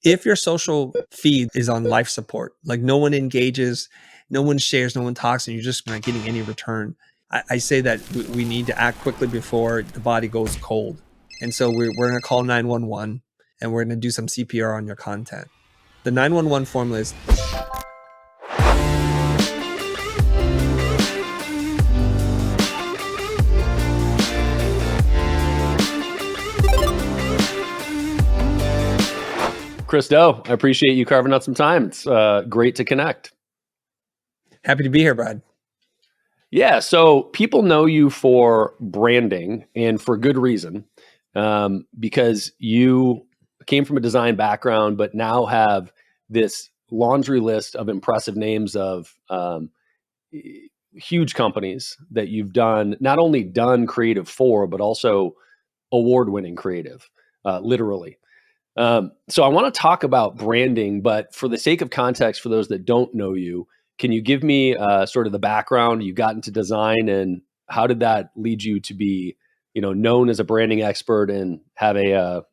if your social feed is on life support, like no one engages, no one shares, no one talks, and you're just not getting any return, I say that we need to act quickly before the body goes cold. And so we're going to call 911 and we're going to do some CPR on your content. The 911 formula is Chris Doe, I appreciate you carving out some time. It's great to connect. happy to be here, Brad. Yeah, so people know you for branding and for good reason, because you came from a design background, but now have this laundry list of impressive names of huge companies that you've not only done creative for, but also award-winning creative, literally. So I want to talk about branding, but for the sake of context, for those that don't know you, can you give me sort of the background you got into design, and how did that lead you to be, known as a branding expert and have a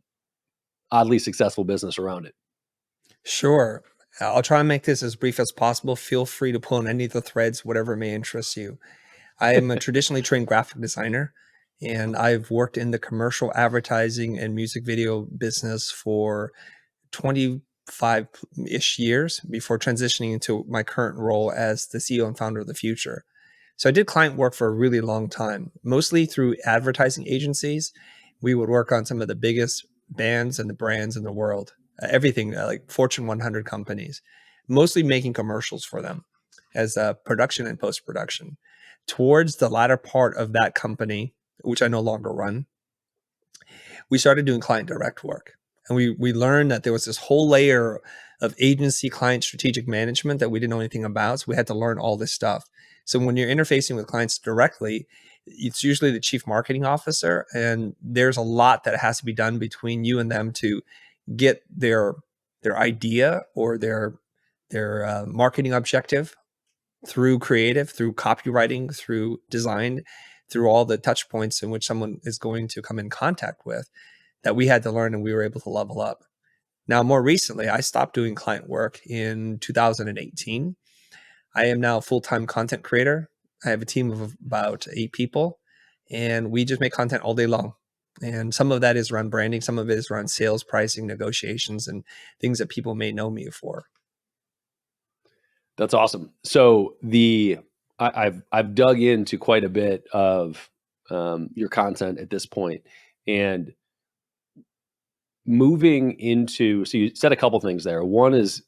oddly successful business around it? Sure. I'll try and make this as brief as possible. Feel free to pull on any of the threads, whatever may interest you. I am a traditionally trained graphic designer, and I've worked in the commercial advertising and music video business for 25-ish years before transitioning into my current role as the CEO and founder of the Futur. So I did client work for a really long time, mostly through advertising agencies. We would work on some of the biggest bands and the brands in the world, everything like Fortune 100 companies, mostly making commercials for them as production and post-production. Towards the latter part of that company, which I no longer run, we started doing client direct work. And we learned that there was this whole layer of agency client strategic management that we didn't know anything about. So we had to learn all this stuff. So when you're interfacing with clients directly, it's usually the chief marketing officer. And there's a lot that has to be done between you and them to get their idea or their marketing objective through creative, through copywriting, through design, through all the touch points in which someone is going to come in contact with, that we had to learn, and we were able to level up. Now, more recently, I stopped doing client work in 2018. I am now a full-time content creator. I have a team of about 8 people, and we just make content all day long. And some of that is around branding, some of it is around sales, pricing, negotiations, and things that people may know me for. That's awesome. So I've dug into quite a bit of your content at this point, and moving into, so you said a couple things there. One is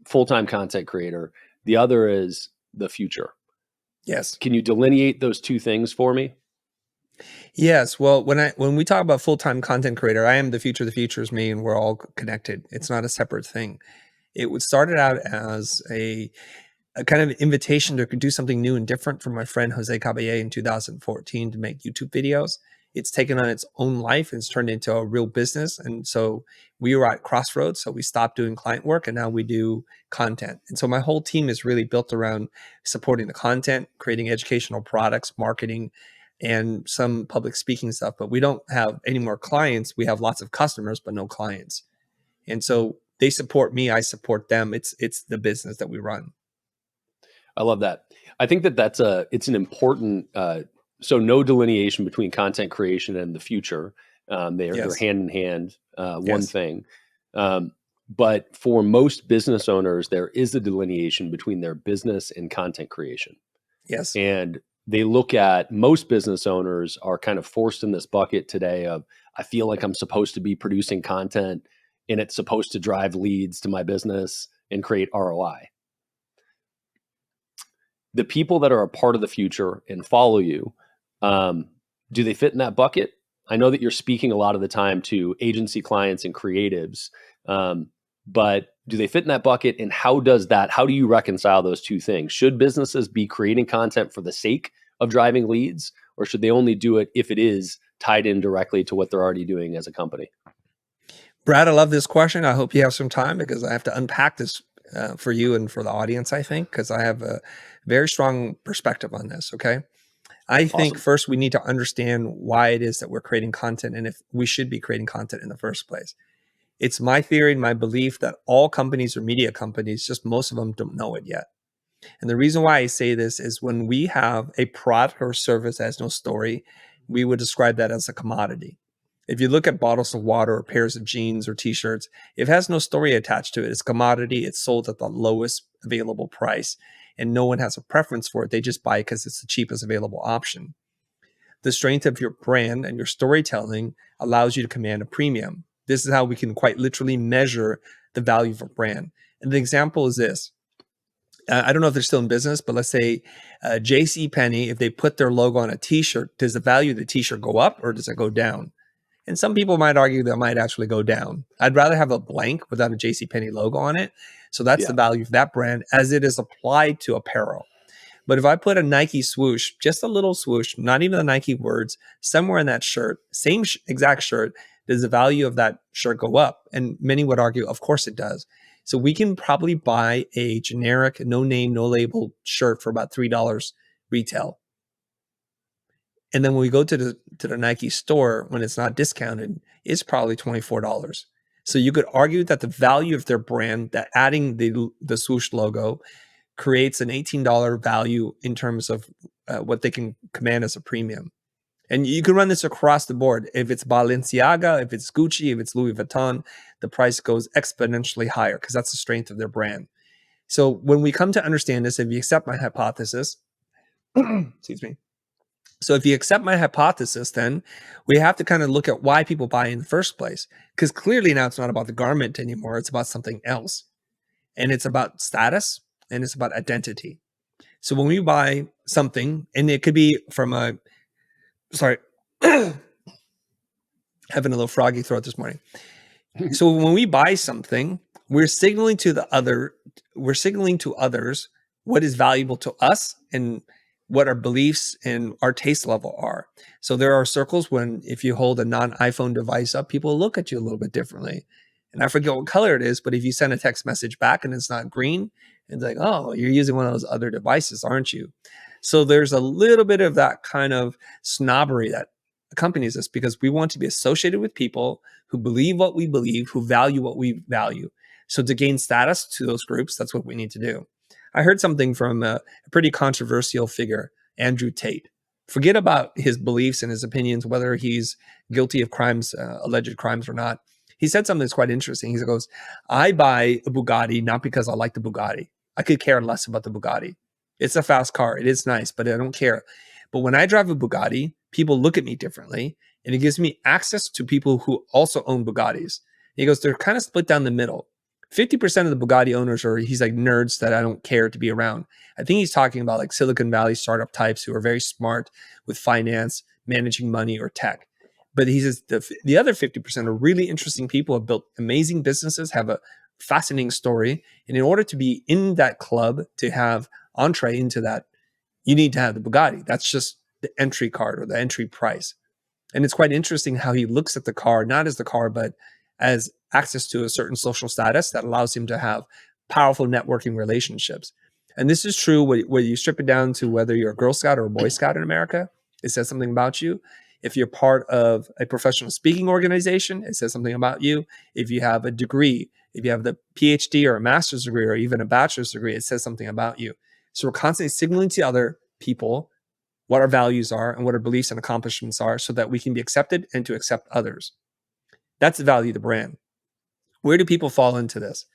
full-time content creator. The other is the Futur. Yes. Can you delineate those two things for me? Yes. Well, when we talk about full-time content creator, I am the Futur. The Futur is me, and we're all connected. It's not a separate thing. It started out as a kind of invitation to do something new and different from my friend Jose Caballé in 2014 to make YouTube videos. It's taken on its own life and it's turned into a real business. And so we were at crossroads. So we stopped doing client work and now we do content. And so my whole team is really built around supporting the content, creating educational products, marketing, and some public speaking stuff. But we don't have any more clients. We have lots of customers, but no clients. And so they support me, I support them. It's the business that we run. I love that. I think that it's an important, so no delineation between content creation and the Futur. They're hand in hand, one thing. But for most business owners, there is a delineation between their business and content creation. Yes. And they look at, most business owners are kind of forced in this bucket today of, I feel like I'm supposed to be producing content and it's supposed to drive leads to my business and create ROI. The people that are a part of the Futur and follow you, do they fit in that bucket? I know that you're speaking a lot of the time to agency clients and creatives, but do they fit in that bucket? And how do you reconcile those two things? Should businesses be creating content for the sake of driving leads, or should they only do it if it is tied in directly to what they're already doing as a company? Brad, I love this question. I hope you have some time because I have to unpack this for you and for the audience, I think, because I have a very strong perspective on this. Okay. I think first we need to understand why it is that we're creating content and if we should be creating content in the first place. It's my theory and my belief that all companies are media companies, just most of them don't know it yet. And the reason why I say this is when we have a product or service that has no story, we would describe that as a commodity. If you look at bottles of water or pairs of jeans or t-shirts, if it has no story attached to it, it's a commodity, it's sold at the lowest available price, and no one has a preference for it. They just buy it because it's the cheapest available option. The strength of your brand and your storytelling allows you to command a premium. This is how we can quite literally measure the value of a brand. And the example is this. I don't know if they're still in business, but let's say J.C. Penney, if they put their logo on a t-shirt, does the value of the t-shirt go up or does it go down? And some people might argue that it might actually go down. I'd rather have a blank without a J.C. Penney logo on it. So that's the value of that brand as it is applied to apparel. But if I put a Nike swoosh, just a little swoosh, not even the Nike words, somewhere in that shirt, same exact shirt, does the value of that shirt go up? And many would argue, of course it does. So we can probably buy a generic, no name, no label shirt for about $3 retail. And then when we go to the Nike store, when it's not discounted, it's probably $24. So you could argue that the value of their brand, that adding the swoosh logo creates an $18 value in terms of what they can command as a premium. And you can run this across the board. If it's Balenciaga, if it's Gucci, if it's Louis Vuitton, the price goes exponentially higher because that's the strength of their brand. So when we come to understand this, if you accept my hypothesis, excuse me. So if you accept my hypothesis, then we have to kind of look at why people buy in the first place. Because clearly now it's not about the garment anymore. It's about something else. And it's about status and it's about identity. So when we buy something, and it could be from a, sorry, having a little froggy throat this morning. So when we buy something, we're signaling to others what is valuable to us and what our beliefs and our taste level are. So there are circles when if you hold a non-iPhone device up, people look at you a little bit differently. And I forget what color it is, but if you send a text message back and it's not green, it's like, oh, you're using one of those other devices, aren't you? So there's a little bit of that kind of snobbery that accompanies us because we want to be associated with people who believe what we believe, who value what we value. So to gain status to those groups, that's what we need to do. I heard something from a pretty controversial figure, Andrew Tate. Forget about his beliefs and his opinions, whether he's guilty of crimes, alleged crimes or not. He said something that's quite interesting. He goes, I buy a Bugatti not because I like the Bugatti. I could care less about the Bugatti. It's a fast car. It is nice, but I don't care. But when I drive a Bugatti, people look at me differently, and it gives me access to people who also own Bugattis. He goes, they're kind of split down the middle. 50% of the Bugatti owners are, he's like, nerds that I don't care to be around. I think he's talking about like Silicon Valley startup types who are very smart with finance, managing money, or tech. But he says the other 50% are really interesting people, have built amazing businesses, have a fascinating story. And in order to be in that club, to have entree into that, you need to have the Bugatti. That's just the entry card or the entry price. And it's quite interesting how he looks at the car, not as the car, but as access to a certain social status that allows him to have powerful networking relationships. And this is true whether you strip it down to whether you're a Girl Scout or a Boy Scout in America, it says something about you. If you're part of a professional speaking organization, it says something about you. If you have a degree, if you have the PhD or a master's degree or even a bachelor's degree, it says something about you. So we're constantly signaling to other people what our values are and what our beliefs and accomplishments are so that we can be accepted and to accept others. That's the value of the brand. Where do people fall into this?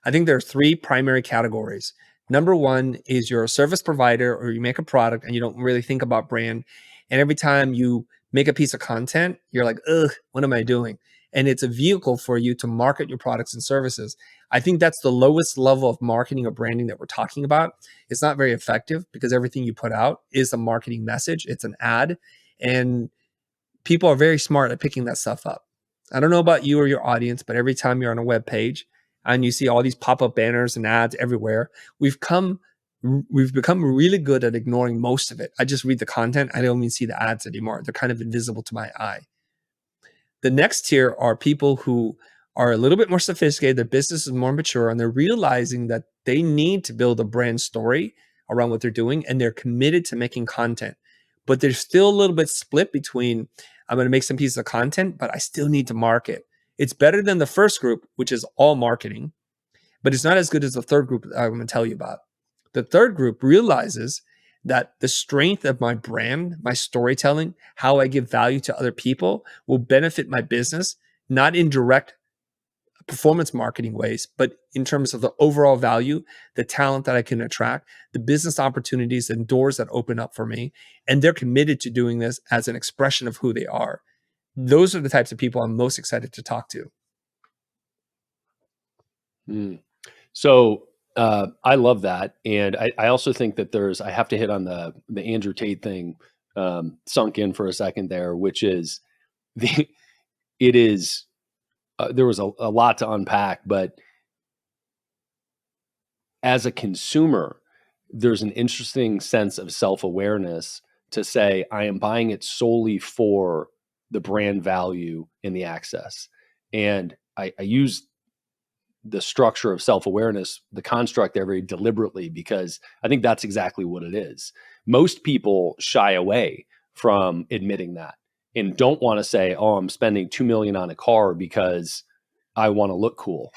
I think there are three primary categories. Number one is you're a service provider or you make a product and you don't really think about brand. And every time you make a piece of content, you're like, ugh, what am I doing? And it's a vehicle for you to market your products and services. I think that's the lowest level of marketing or branding that we're talking about. It's not very effective because everything you put out is a marketing message. It's an ad. And people are very smart at picking that stuff up. I don't know about you or your audience, but every time you're on a web page and you see all these pop-up banners and ads everywhere, we've become really good at ignoring most of it. I just read the content. I don't even see the ads anymore. They're kind of invisible to my eye. The next tier are people who are a little bit more sophisticated. Their business is more mature, and they're realizing that they need to build a brand story around what they're doing, and they're committed to making content. But they're still a little bit split between, I'm going to make some pieces of content, but I still need to market. It's better than the first group, which is all marketing, but it's not as good as the third group that I'm going to tell you about. The third group realizes that the strength of my brand, my storytelling, how I give value to other people will benefit my business, not in direct performance marketing ways, but in terms of the overall value, the talent that I can attract, the business opportunities and doors that open up for me. And they're committed to doing this as an expression of who they are. Those are the types of people I'm most excited to talk to. Mm. So I love that. And I also think that I have to hit on the Andrew Tate thing, sunk in for a second there, which is the, it is, there was a lot to unpack, but as a consumer, there's an interesting sense of self-awareness to say, I am buying it solely for the brand value and the access. And I use the structure of self-awareness, the construct there very deliberately, because I think that's exactly what it is. Most people shy away from admitting that and don't want to say, oh, I'm spending 2 million on a car because I want to look cool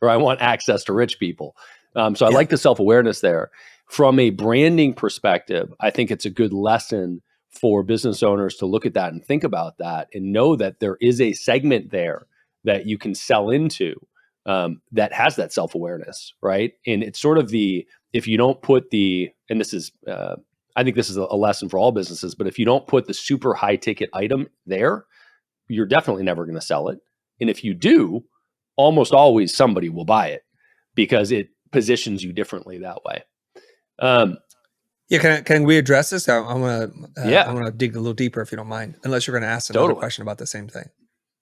or I want access to rich people. So I Yeah. like the self-awareness there. From a branding perspective, I think it's a good lesson for business owners to look at that and think about that and know that there is a segment there that you can sell into that has that self-awareness, right? And it's sort of if you don't put and this is, I think this is a lesson for all businesses, but if you don't put the super high ticket item there, you're definitely never going to sell it. And if you do, almost always somebody will buy it because it positions you differently that way. Yeah, can we address this? I Yeah, want to dig a little deeper if you don't mind, unless you're going to ask another totally. question about the same thing.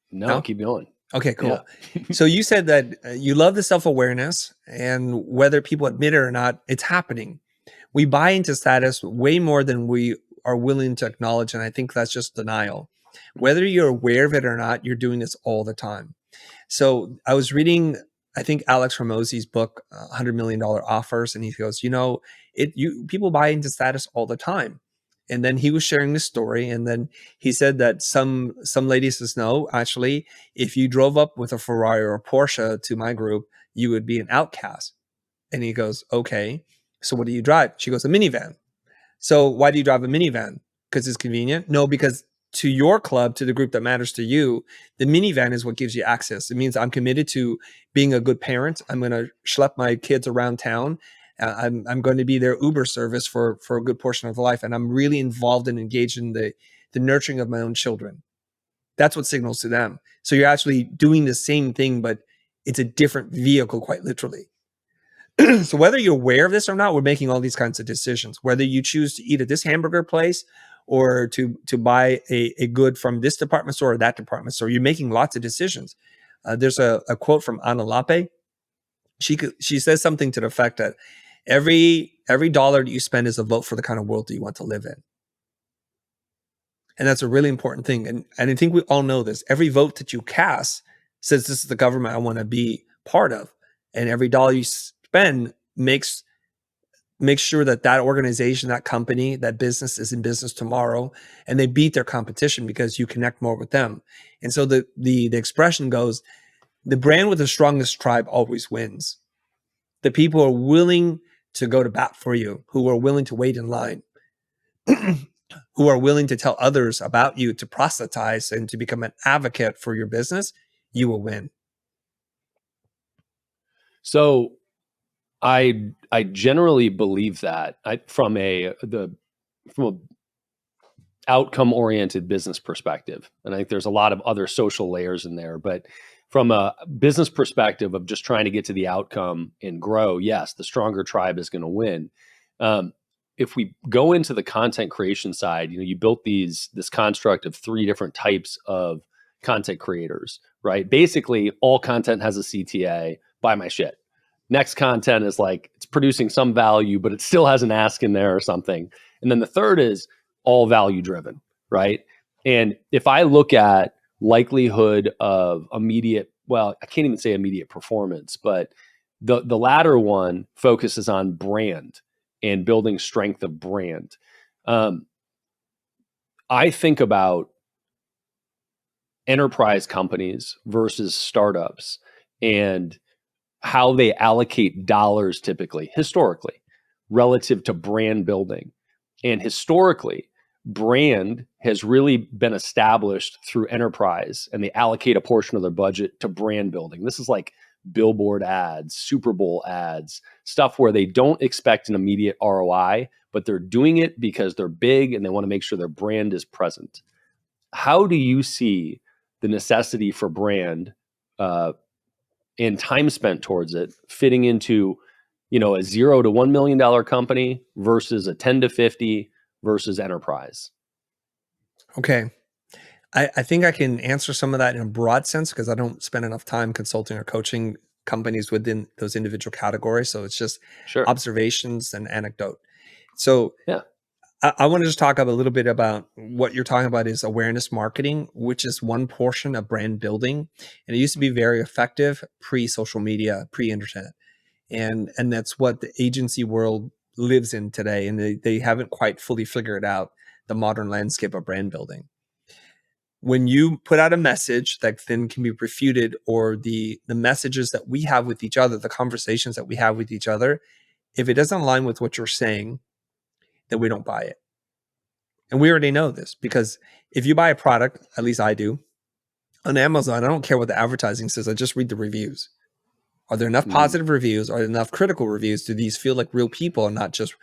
No, No? keep going. Okay, Yeah. cool. So you said that you love the self-awareness, and whether people admit it or not, it's happening. We buy into status way more than we are willing to acknowledge, and I think that's just denial. Whether you're aware of it or not, you're doing this all the time. So I was reading, I think Alex Ramosey's book, $100 Million Offers, and he goes, people buy into status all the time. And then he was sharing this story, and then he said that some lady says, no, actually, if you drove up with a Ferrari or a Porsche to my group, you would be an outcast. And he goes, okay, so what do you drive? She goes, a minivan. So why do you drive a minivan? Because it's convenient? No, because to your club, to the group that matters to you, the minivan is what gives you access. It means I'm committed to being a good parent. I'm going to schlep my kids around town. I'm going to be their Uber service for a good portion of life. And I'm really involved and engaged in the nurturing of my own children. That's what signals to them. So you're actually doing the same thing, but it's a different vehicle, quite literally. So whether you're aware of this or not, we're making all these kinds of decisions. Whether you choose to eat at this hamburger place or to buy a good from this department store or that department store, you're making lots of decisions. There's a quote from Ana Lape. She says something to the effect that every dollar that you spend is a vote for the kind of world that you want to live in. And that's a really important thing. And I think we all know this. Every vote that you cast says this is the government I want to be part of. And every dollar you spend makes sure that organization, that company, that business is in business tomorrow, and they beat their competition because you connect more with them. And so the expression goes, the brand with the strongest tribe always wins. The people who are willing to go to bat for you, who are willing to wait in line, who are willing to tell others about you, to proselytize and to become an advocate for your business, you will win. So I generally believe that from a outcome oriented business perspective, and I think there's a lot of other social layers in there, but from a business perspective of just trying to get to the outcome and grow, yes, the stronger tribe is going to win. If we go into the content creation side, you built this construct of 3 different types of content creators, right? Basically, all content has a CTA. Buy my shit. Next content is like it's producing some value, but it still has an ask in there or something. And then the third is all value driven, right? And if I look at likelihood of immediate, well, I can't even say immediate performance, but the latter one focuses on brand and building strength of brand. I think about enterprise companies versus startups and how they allocate dollars typically, historically, relative to brand building. And historically, brand has really been established through enterprise, and they allocate a portion of their budget to brand building. This is like billboard ads, Super Bowl ads, stuff where they don't expect an immediate ROI, but they're doing it because they're big and they want to make sure their brand is present. How do you see the necessity for brand uh, and time spent towards it fitting into, a $0 to $1 million company versus a 10 to 50 versus enterprise? Okay. I think I can answer some of that in a broad sense because I don't spend enough time consulting or coaching companies within those individual categories. So it's just Sure. observations and anecdote. So Yeah. I want to just talk a little bit about what you're talking about is awareness marketing, which is one portion of brand building. And it used to be very effective pre-social media, pre-internet. And that's what the agency world lives in today. And they haven't quite fully figured out the modern landscape of brand building. When you put out a message that then can be refuted, or the messages that we have with each other, the conversations that we have with each other, if it doesn't align with what you're saying, then we don't buy it. And we already know this because if you buy a product, at least I do, on Amazon, I don't care what the advertising says. I just read the reviews. Are there enough Mm. positive reviews? Are there enough critical reviews? Do these feel like real people and not just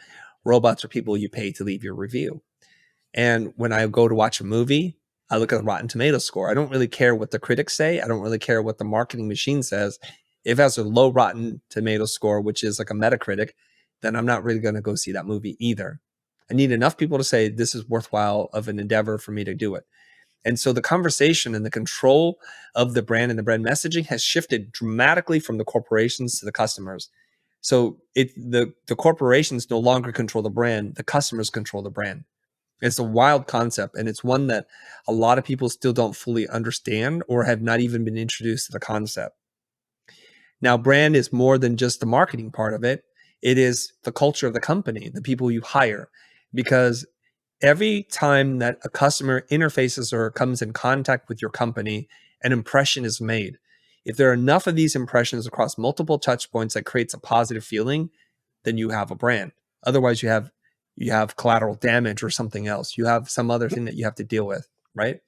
robots or people you pay to leave your review? And when I go to watch a movie, I look at the Rotten Tomatoes score. I don't really care what the critics say. I don't really care what the marketing machine says. If it has a low Rotten Tomatoes score, which is like a Metacritic, then I'm not really going to go see that movie either. I need enough people to say this is worthwhile of an endeavor for me to do it. And so the conversation and the control of the brand and the brand messaging has shifted dramatically from the corporations to the customers. So the corporations no longer control the brand, the customers control the brand. It's a wild concept, and it's one that a lot of people still don't fully understand or have not even been introduced to the concept. Now, brand is more than just the marketing part of it. It is the culture of the company, the people you hire, because every time that a customer interfaces or comes in contact with your company, an impression is made. If there are enough of these impressions across multiple touch points that creates a positive feeling, then you have a brand. Otherwise, you have collateral damage or something else. You have some other thing that you have to deal with, right?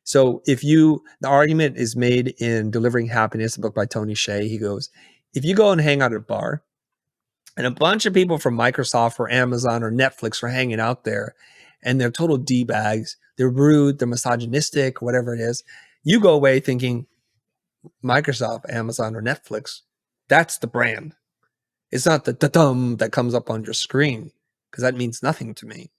So the argument is made in Delivering Happiness, a book by Tony Hsieh. He goes, if you go and hang out at a bar and a bunch of people from Microsoft or Amazon or Netflix are hanging out there and they're total D-bags, they're rude, they're misogynistic, whatever it is, you go away thinking Microsoft, Amazon, or Netflix, that's the brand. It's not the da-dum that comes up on your screen because that means nothing to me.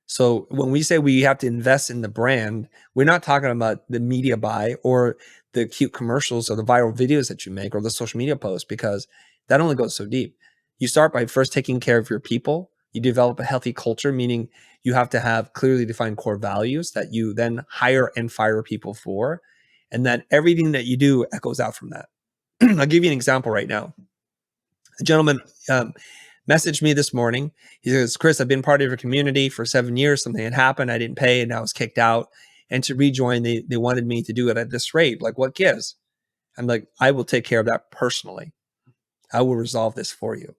So when we say we have to invest in the brand, we're not talking about the media buy or the cute commercials or the viral videos that you make or the social media posts, because that only goes so deep. You start by first taking care of your people. You develop a healthy culture, meaning you have to have clearly defined core values that you then hire and fire people for. And that everything that you do echoes out from that. I'll give you an example right now. A gentleman messaged me this morning. He says, Chris, I've been part of your community for 7 years. Something had happened. I didn't pay and I was kicked out. And to rejoin, they wanted me to do it at this rate. Like, what gives? I'm like, I will take care of that personally. I will resolve this for you.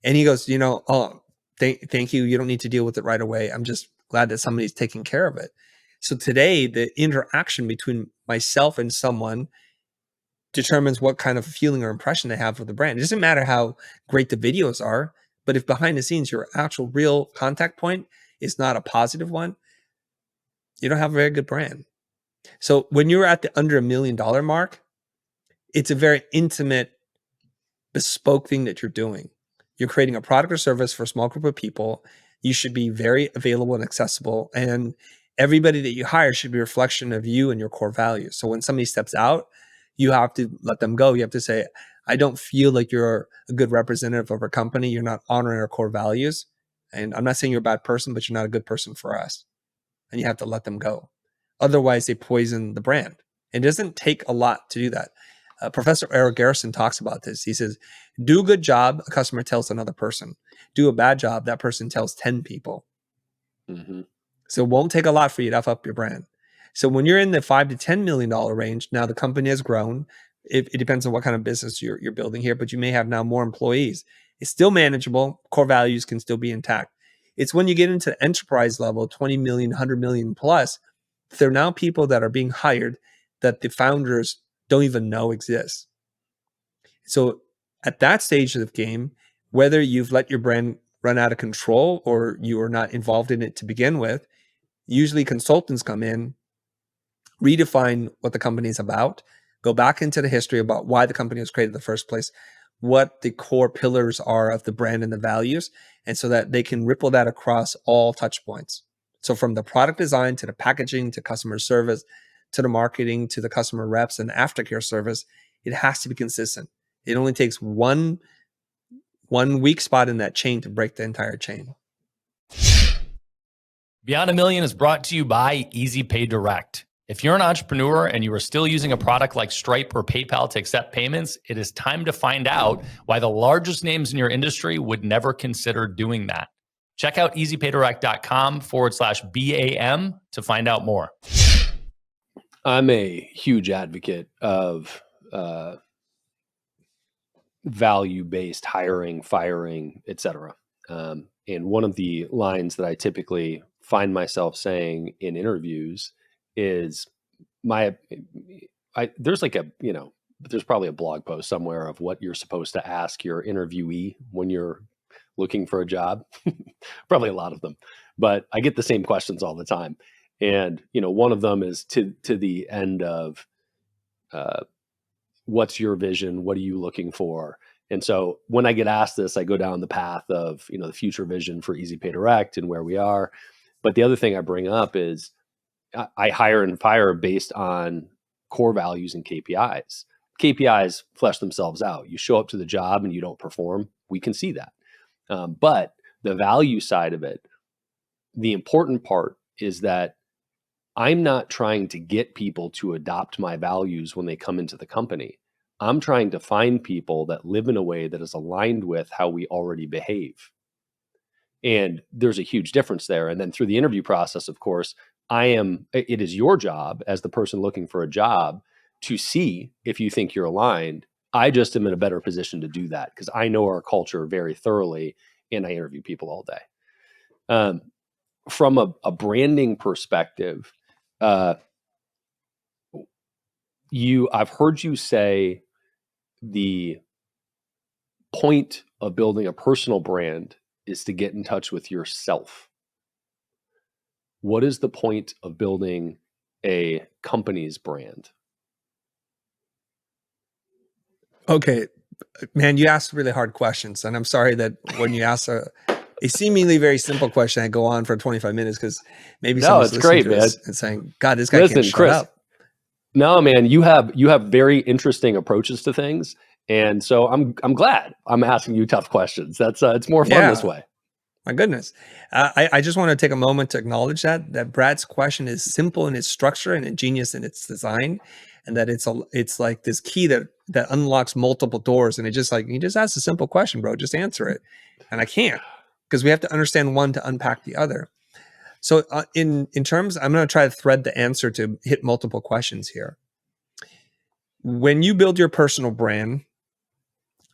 And he goes, thank you. You don't need to deal with it right away. I'm just glad that somebody's taking care of it. So today, the interaction between myself and someone determines what kind of feeling or impression they have of the brand. It doesn't matter how great the videos are, but if behind the scenes your actual real contact point is not a positive one, you don't have a very good brand. So when you're at the under $1 million mark, it's a very intimate, bespoke thing that you're doing. You're creating a product or service for a small group of people. You should be very available and accessible. And everybody that you hire should be a reflection of you and your core values. So when somebody steps out, you have to let them go. You have to say, I don't feel like you're a good representative of our company. You're not honoring our core values. And I'm not saying you're a bad person, but you're not a good person for us. And you have to let them go. Otherwise, they poison the brand. It doesn't take a lot to do that. Professor Eric Garrison talks about this. He says, do a good job, a customer tells another person. Do a bad job, that person tells 10 people. Mm-hmm. So it won't take a lot for you to F up your brand. So when you're in the $5 to $10 million range, now the company has grown. It depends on what kind of business you're building here, but you may have now more employees. It's still manageable. Core values can still be intact. It's when you get into the enterprise level, 20 million, 100 million plus, there are now people that are being hired that the founders don't even know exist. So at that stage of the game, whether you've let your brand run out of control or you are not involved in it to begin with, usually consultants come in, redefine what the company is about, go back into the history about why the company was created in the first place, what the core pillars are of the brand and the values, and so that they can ripple that across all touch points. So from the product design to the packaging to customer service to the marketing to the customer reps and aftercare service, it has to be consistent. It only takes one weak spot in that chain to break the entire chain. Beyond a Million is brought to you by Easy Pay Direct. If you're an entrepreneur and you are still using a product like Stripe or PayPal to accept payments, it is time to find out why the largest names in your industry would never consider doing that. Check out easypaydirect.com/BAM to find out more. I'm a huge advocate of value-based hiring, firing, etc. And one of the lines that I typically find myself saying in interviews is there's like there's probably a blog post somewhere of what you're supposed to ask your interviewee when you're looking for a job. Probably a lot of them, but I get the same questions all the time. And, one of them is to the end of, what's your vision? What are you looking for? And so when I get asked this, I go down the path of, the future vision for Easy Pay Direct and where we are. But the other thing I bring up is I hire and fire based on core values and KPIs. KPIs flesh themselves out. You show up to the job and you don't perform. We can see that. But the value side of it, the important part is that I'm not trying to get people to adopt my values when they come into the company. I'm trying to find people that live in a way that is aligned with how we already behave. And there's a huge difference there. And then through the interview process, of course, it is your job as the person looking for a job to see if you think you're aligned. I just am in a better position to do that because I know our culture very thoroughly and I interview people all day. From a branding perspective, I've heard you say the point of building a personal brand is to get in touch with yourself. What is the point of building a company's brand? Okay, man, you asked really hard questions, and I'm sorry that when you ask a seemingly very simple question, I go on for 25 minutes because maybe someone's listening to us and saying, "God, this guy can't shut up." No, man, you have very interesting approaches to things, and so I'm glad I'm asking you tough questions. That's it's more fun this way. My goodness, I just want to take a moment to acknowledge that Brad's question is simple in its structure and ingenious in its design, and that it's like this key that unlocks multiple doors. And it just you just ask a simple question, bro, just answer it, and I can't because we have to understand one to unpack the other. So in terms, I'm going to try to thread the answer to hit multiple questions here. When you build your personal brand,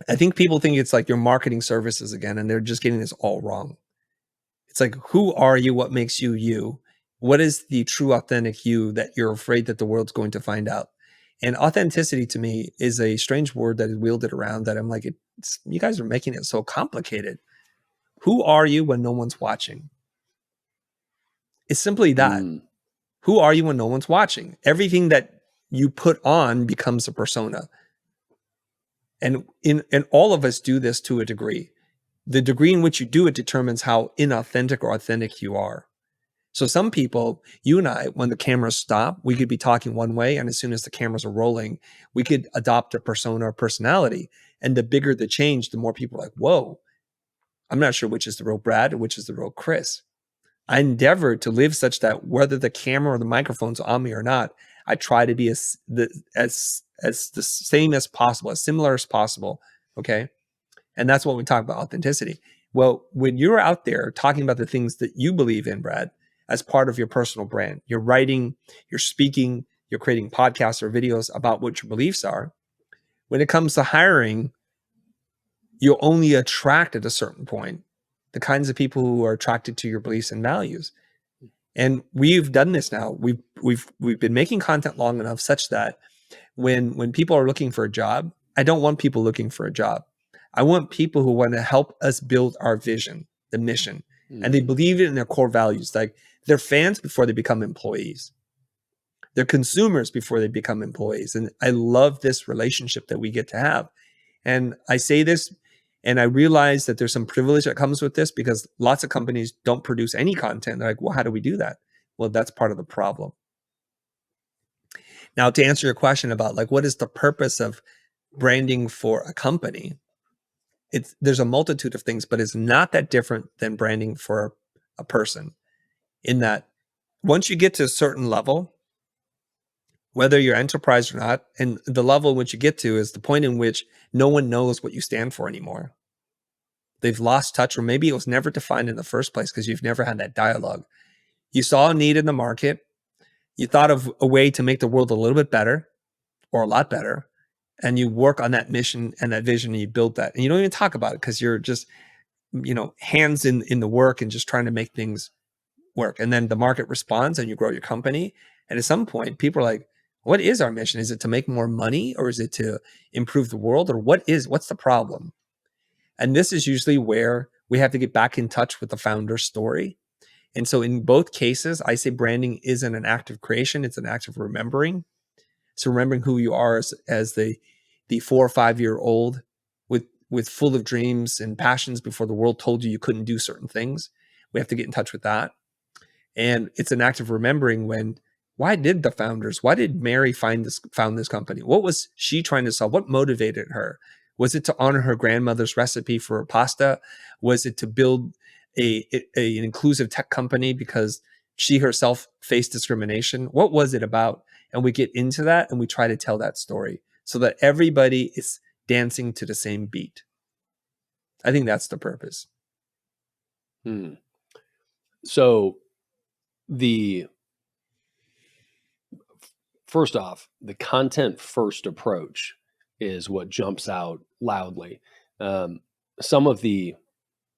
I think people think it's like your marketing services again, and they're just getting this all wrong. It's like, who are you? What makes you you? What is the true authentic you that you're afraid that the world's going to find out? And authenticity to me is a strange word that is wielded around that I'm like, you guys are making it so complicated. Who are you when no one's watching? It's simply that. Who are you when no one's watching? Everything that you put on becomes a persona. And all of us do this to a degree. The degree in which you do it determines how inauthentic or authentic you are. So some people, you and I, when the cameras stop, we could be talking one way, and as soon as the cameras are rolling, we could adopt a persona or personality. And the bigger the change, the more people are like, whoa, I'm not sure which is the real Brad or which is the real Chris. I endeavor to live such that whether the camera or the microphone's on me or not, I try to be as the same as possible, as similar as possible. Okay. And that's what we talk about authenticity. Well, when you're out there talking about the things that you believe in, Brad, as part of your personal brand. You're writing, you're speaking, you're creating podcasts or videos about what your beliefs are. When it comes to hiring, you'll only attract at a certain point the kinds of people who are attracted to your beliefs and values. And we've done this now. We've been making content long enough such that when people are looking for a job, I don't want people looking for a job. I want people who want to help us build our vision, the mission, and they believe it in their core values. Like, they're fans before they become employees. They're consumers before they become employees. And I love this relationship that we get to have. And I say this, and I realize that there's some privilege that comes with this, because lots of companies don't produce any content. They're like, well, how do we do that? Well, that's part of the problem. Now, to answer your question about like, what is the purpose of branding for a company? There's a multitude of things, but it's not that different than branding for a person, in that once you get to a certain level, whether you're enterprise or not, and the level in which you get to is the point in which no one knows what you stand for anymore. They've lost touch, or maybe it was never defined in the first place because you've never had that dialogue. You saw a need in the market. You thought of a way to make the world a little bit better, or a lot better, and you work on that mission and that vision, and you build that. And you don't even talk about it because you're just, hands in the work and just trying to make things work. And then the market responds and you grow your company. And at some point, people are like, what is our mission? Is it to make more money, or is it to improve the world? Or what's the problem? And this is usually where we have to get back in touch with the founder's story. And so in both cases, I say branding isn't an act of creation, it's an act of remembering. So remembering who you are as the 4 or 5 year old with full of dreams and passions before the world told you couldn't do certain things. We have to get in touch with that. And it's an act of remembering why did Mary found this company? What was she trying to solve? What motivated her? Was it to honor her grandmother's recipe for pasta? Was it to build an inclusive tech company because she herself faced discrimination? What was it about? And we get into that and we try to tell that story so that everybody is dancing to the same beat. I think that's the purpose. So first off, the content first approach is what jumps out loudly. Some of the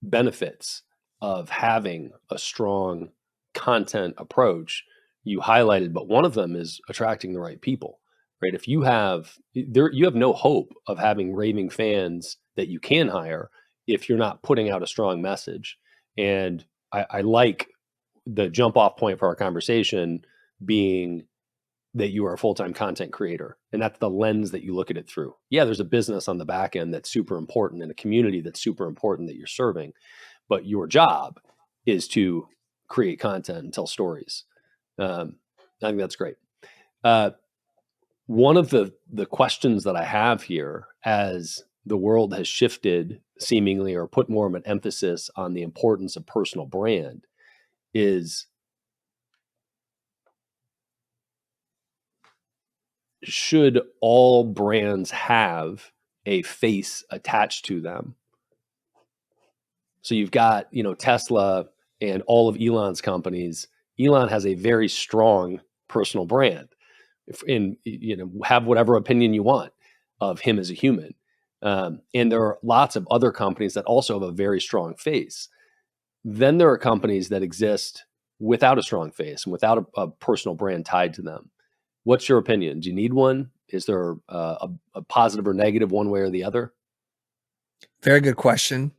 benefits of having a strong content approach you highlighted, but one of them is attracting the right people, right? If you have no hope of having raving fans that you can hire if you're not putting out a strong message. And I like the jump off point for our conversation being that you are a full-time content creator, and that's the lens that you look at it through. Yeah, there's a business on the back end that's super important and a community that's super important that you're serving, but your job is to create content and tell stories. I think that's great. One of the questions that I have here, as the world has shifted seemingly or put more of an emphasis on the importance of personal brand, is should all brands have a face attached to them? So you've got, Tesla and all of Elon's companies. Elon has a very strong personal brand. Have whatever opinion you want of him as a human. And there are lots of other companies that also have a very strong face. Then there are companies that exist without a strong face and without a personal brand tied to them. What's your opinion? Do you need one? Is there a positive or negative one way or the other? Very good question.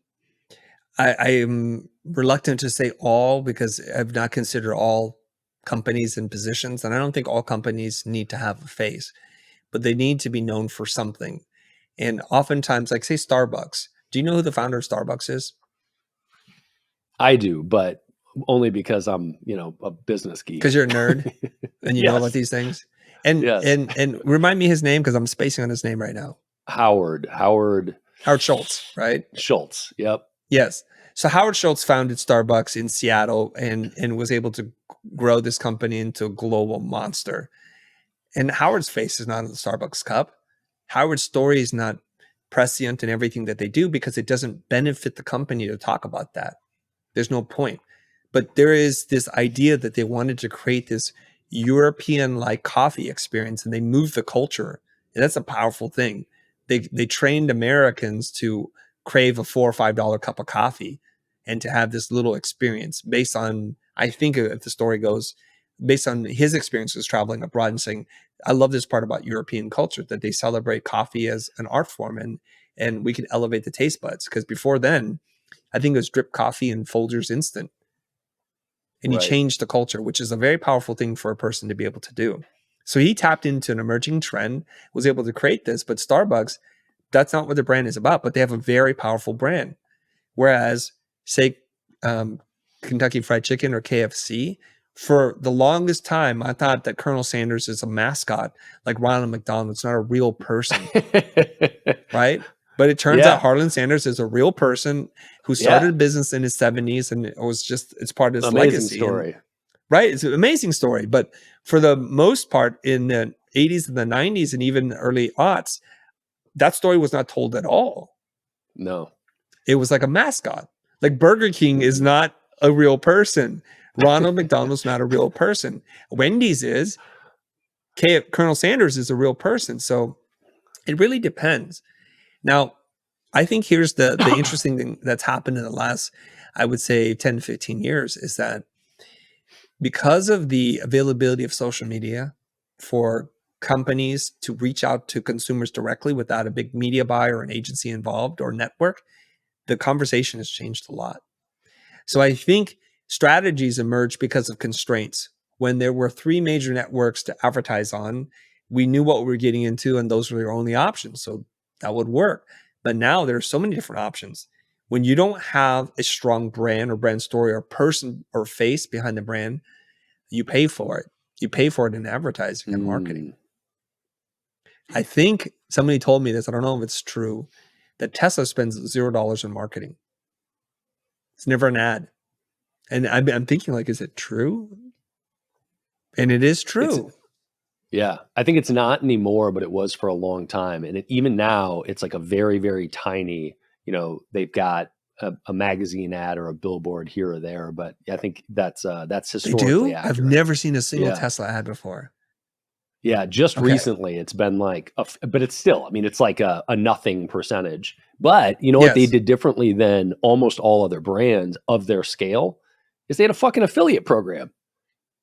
I am reluctant to say all because I've not considered all companies and positions, and I don't think all companies need to have a face, but they need to be known for something. And oftentimes, like say Starbucks. Do you know who the founder of Starbucks is? I do, but only because I'm, a business geek. Because you're a nerd and you know about these things. And and remind me his name because I'm spacing on his name right now. Howard Schultz, right? Schultz. Yep. Yes. So Howard Schultz founded Starbucks in Seattle and was able to grow this company into a global monster. And Howard's face is not on the Starbucks cup. Howard's story is not prescient in everything that they do because it doesn't benefit the company to talk about that. There's no point. But there is this idea that they wanted to create this European-like coffee experience, and they moved the culture. And that's a powerful thing. They trained Americans to crave a $4 or $5 cup of coffee and to have this little experience based on, I think if the story goes, based on his experiences traveling abroad and saying, I love this part about European culture, that they celebrate coffee as an art form, and we can elevate the taste buds. Because before then, I think it was drip coffee and Folgers instant. And he Right. changed the culture, which is a very powerful thing for a person to be able to do. So he tapped into an emerging trend, was able to create this. But Starbucks, that's not what the brand is about, but they have a very powerful brand. Whereas, say, Kentucky Fried Chicken or KFC, for the longest time, I thought that Colonel Sanders is a mascot, like Ronald McDonald. It's not a real person, right? But it turns out Harlan Sanders is a real person who started a business in his 70s, and it's part of his legacy. Story. Right? It's an amazing story. But for the most part, in the 80s and the 90s and even early aughts, that story was not told at all. No. It was like a mascot. Like Burger King is not a real person. Ronald McDonald's not a real person. Wendy's is. Colonel Sanders is a real person. So it really depends. Now, I think here's the interesting thing that's happened in the last, I would say, 10 to 15 years is that because of the availability of social media for companies to reach out to consumers directly without a big media buy or an agency involved or network, the conversation has changed a lot. So I think strategies emerged because of constraints. When there were 3 major networks to advertise on, we knew what we were getting into, and those were your only options. So that would work. But now there are so many different options. When you don't have a strong brand or brand story or person or face behind the brand, you pay for it. You pay for it in advertising and marketing. I think somebody told me this, I don't know if it's true, that Tesla spends $0 in marketing. It's never an ad. And I'm thinking, like, is it true? And it is true. I think it's not anymore, but it was for a long time. And even now, it's like a very, very tiny, they've got a magazine ad or a billboard here or there. But I think that's historically accurate. I've never seen a single Tesla ad before. Yeah, just recently it's been like, but it's still, it's like a nothing percentage. But you know what they did differently than almost all other brands of their scale is they had a fucking affiliate program,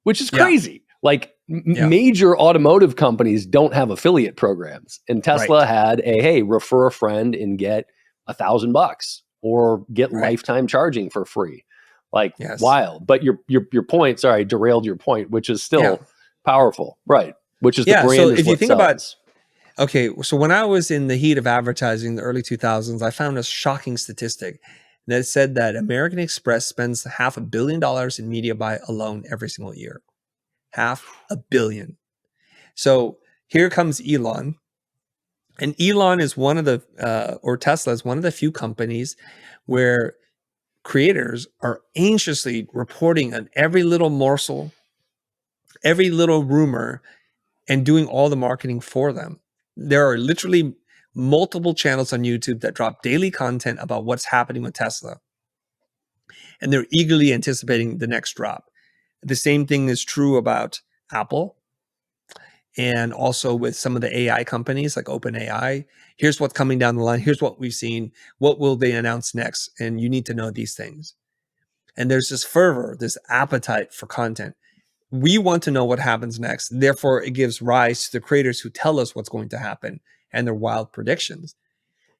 which is crazy. Like major automotive companies don't have affiliate programs, and Tesla had refer a friend and get $1,000 or get lifetime charging for free. Like wild. But your point, sorry, I derailed your point, which is still powerful, right? Which is the brand. So if you think about, so when I was in the heat of advertising in the early 2000s, I found a shocking statistic that said that American Express spends $500 million in media buy alone every single year. $500 million. So here comes Elon. And Elon is one of the, or Tesla is one of the few companies where creators are anxiously reporting on every little morsel, every little rumor, and doing all the marketing for them. There are literally multiple channels on YouTube that drop daily content about what's happening with Tesla. And they're eagerly anticipating the next drop. The same thing is true about Apple and also with some of the AI companies like OpenAI. Here's what's coming down the line. Here's what we've seen. What will they announce next? And you need to know these things. And there's this fervor, this appetite for content. We want to know what happens next. Therefore, it gives rise to the creators who tell us what's going to happen and their wild predictions.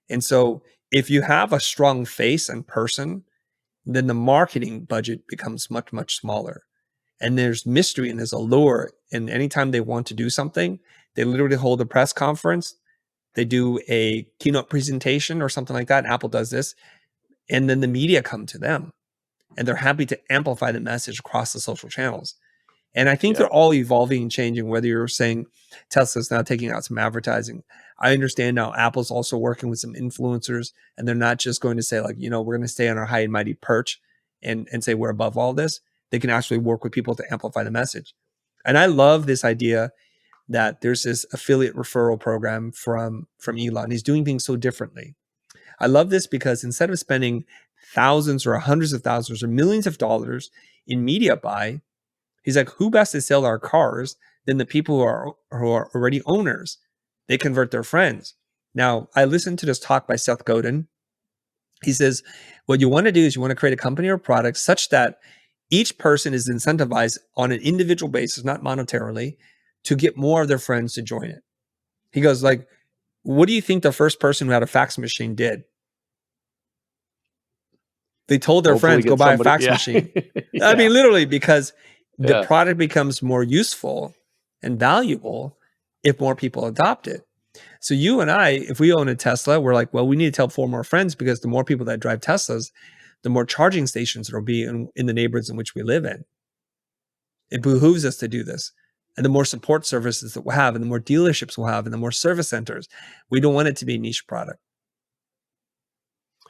And so if you have a strong face and person, then the marketing budget becomes much, much smaller. And there's mystery and there's allure. And anytime they want to do something, they literally hold a press conference. They do a keynote presentation or something like that. Apple does this. And then the media come to them. And they're happy to amplify the message across the social channels. And I think they're all evolving and changing, whether you're saying Tesla's now taking out some advertising. I understand now Apple's also working with some influencers, and they're not just going to say like, we're going to stay on our high and mighty perch and say we're above all this. They can actually work with people to amplify the message. And I love this idea that there's this affiliate referral program from Elon. He's doing things so differently. I love this because instead of spending thousands or hundreds of thousands or millions of dollars in media buy. He's like, who best to sell our cars than the people who are already owners? They convert their friends. Now, I listened to this talk by Seth Godin. He says, what you want to do is you want to create a company or product such that each person is incentivized on an individual basis, not monetarily, to get more of their friends to join it. He goes like, what do you think the first person who had a fax machine did? They told their Hopefully friends, get go buy a somebody- fax yeah. machine. Yeah. I mean, literally, because the Yeah. product becomes more useful and valuable if more people adopt it. So you and I, if we own a Tesla, we're like, well, we need to tell 4 more friends, because the more people that drive Teslas, the more charging stations there will be in the neighborhoods in which we live in. It behooves us to do this. And the more support services that we'll have, and the more dealerships we'll have, and the more service centers, we don't want it to be a niche product.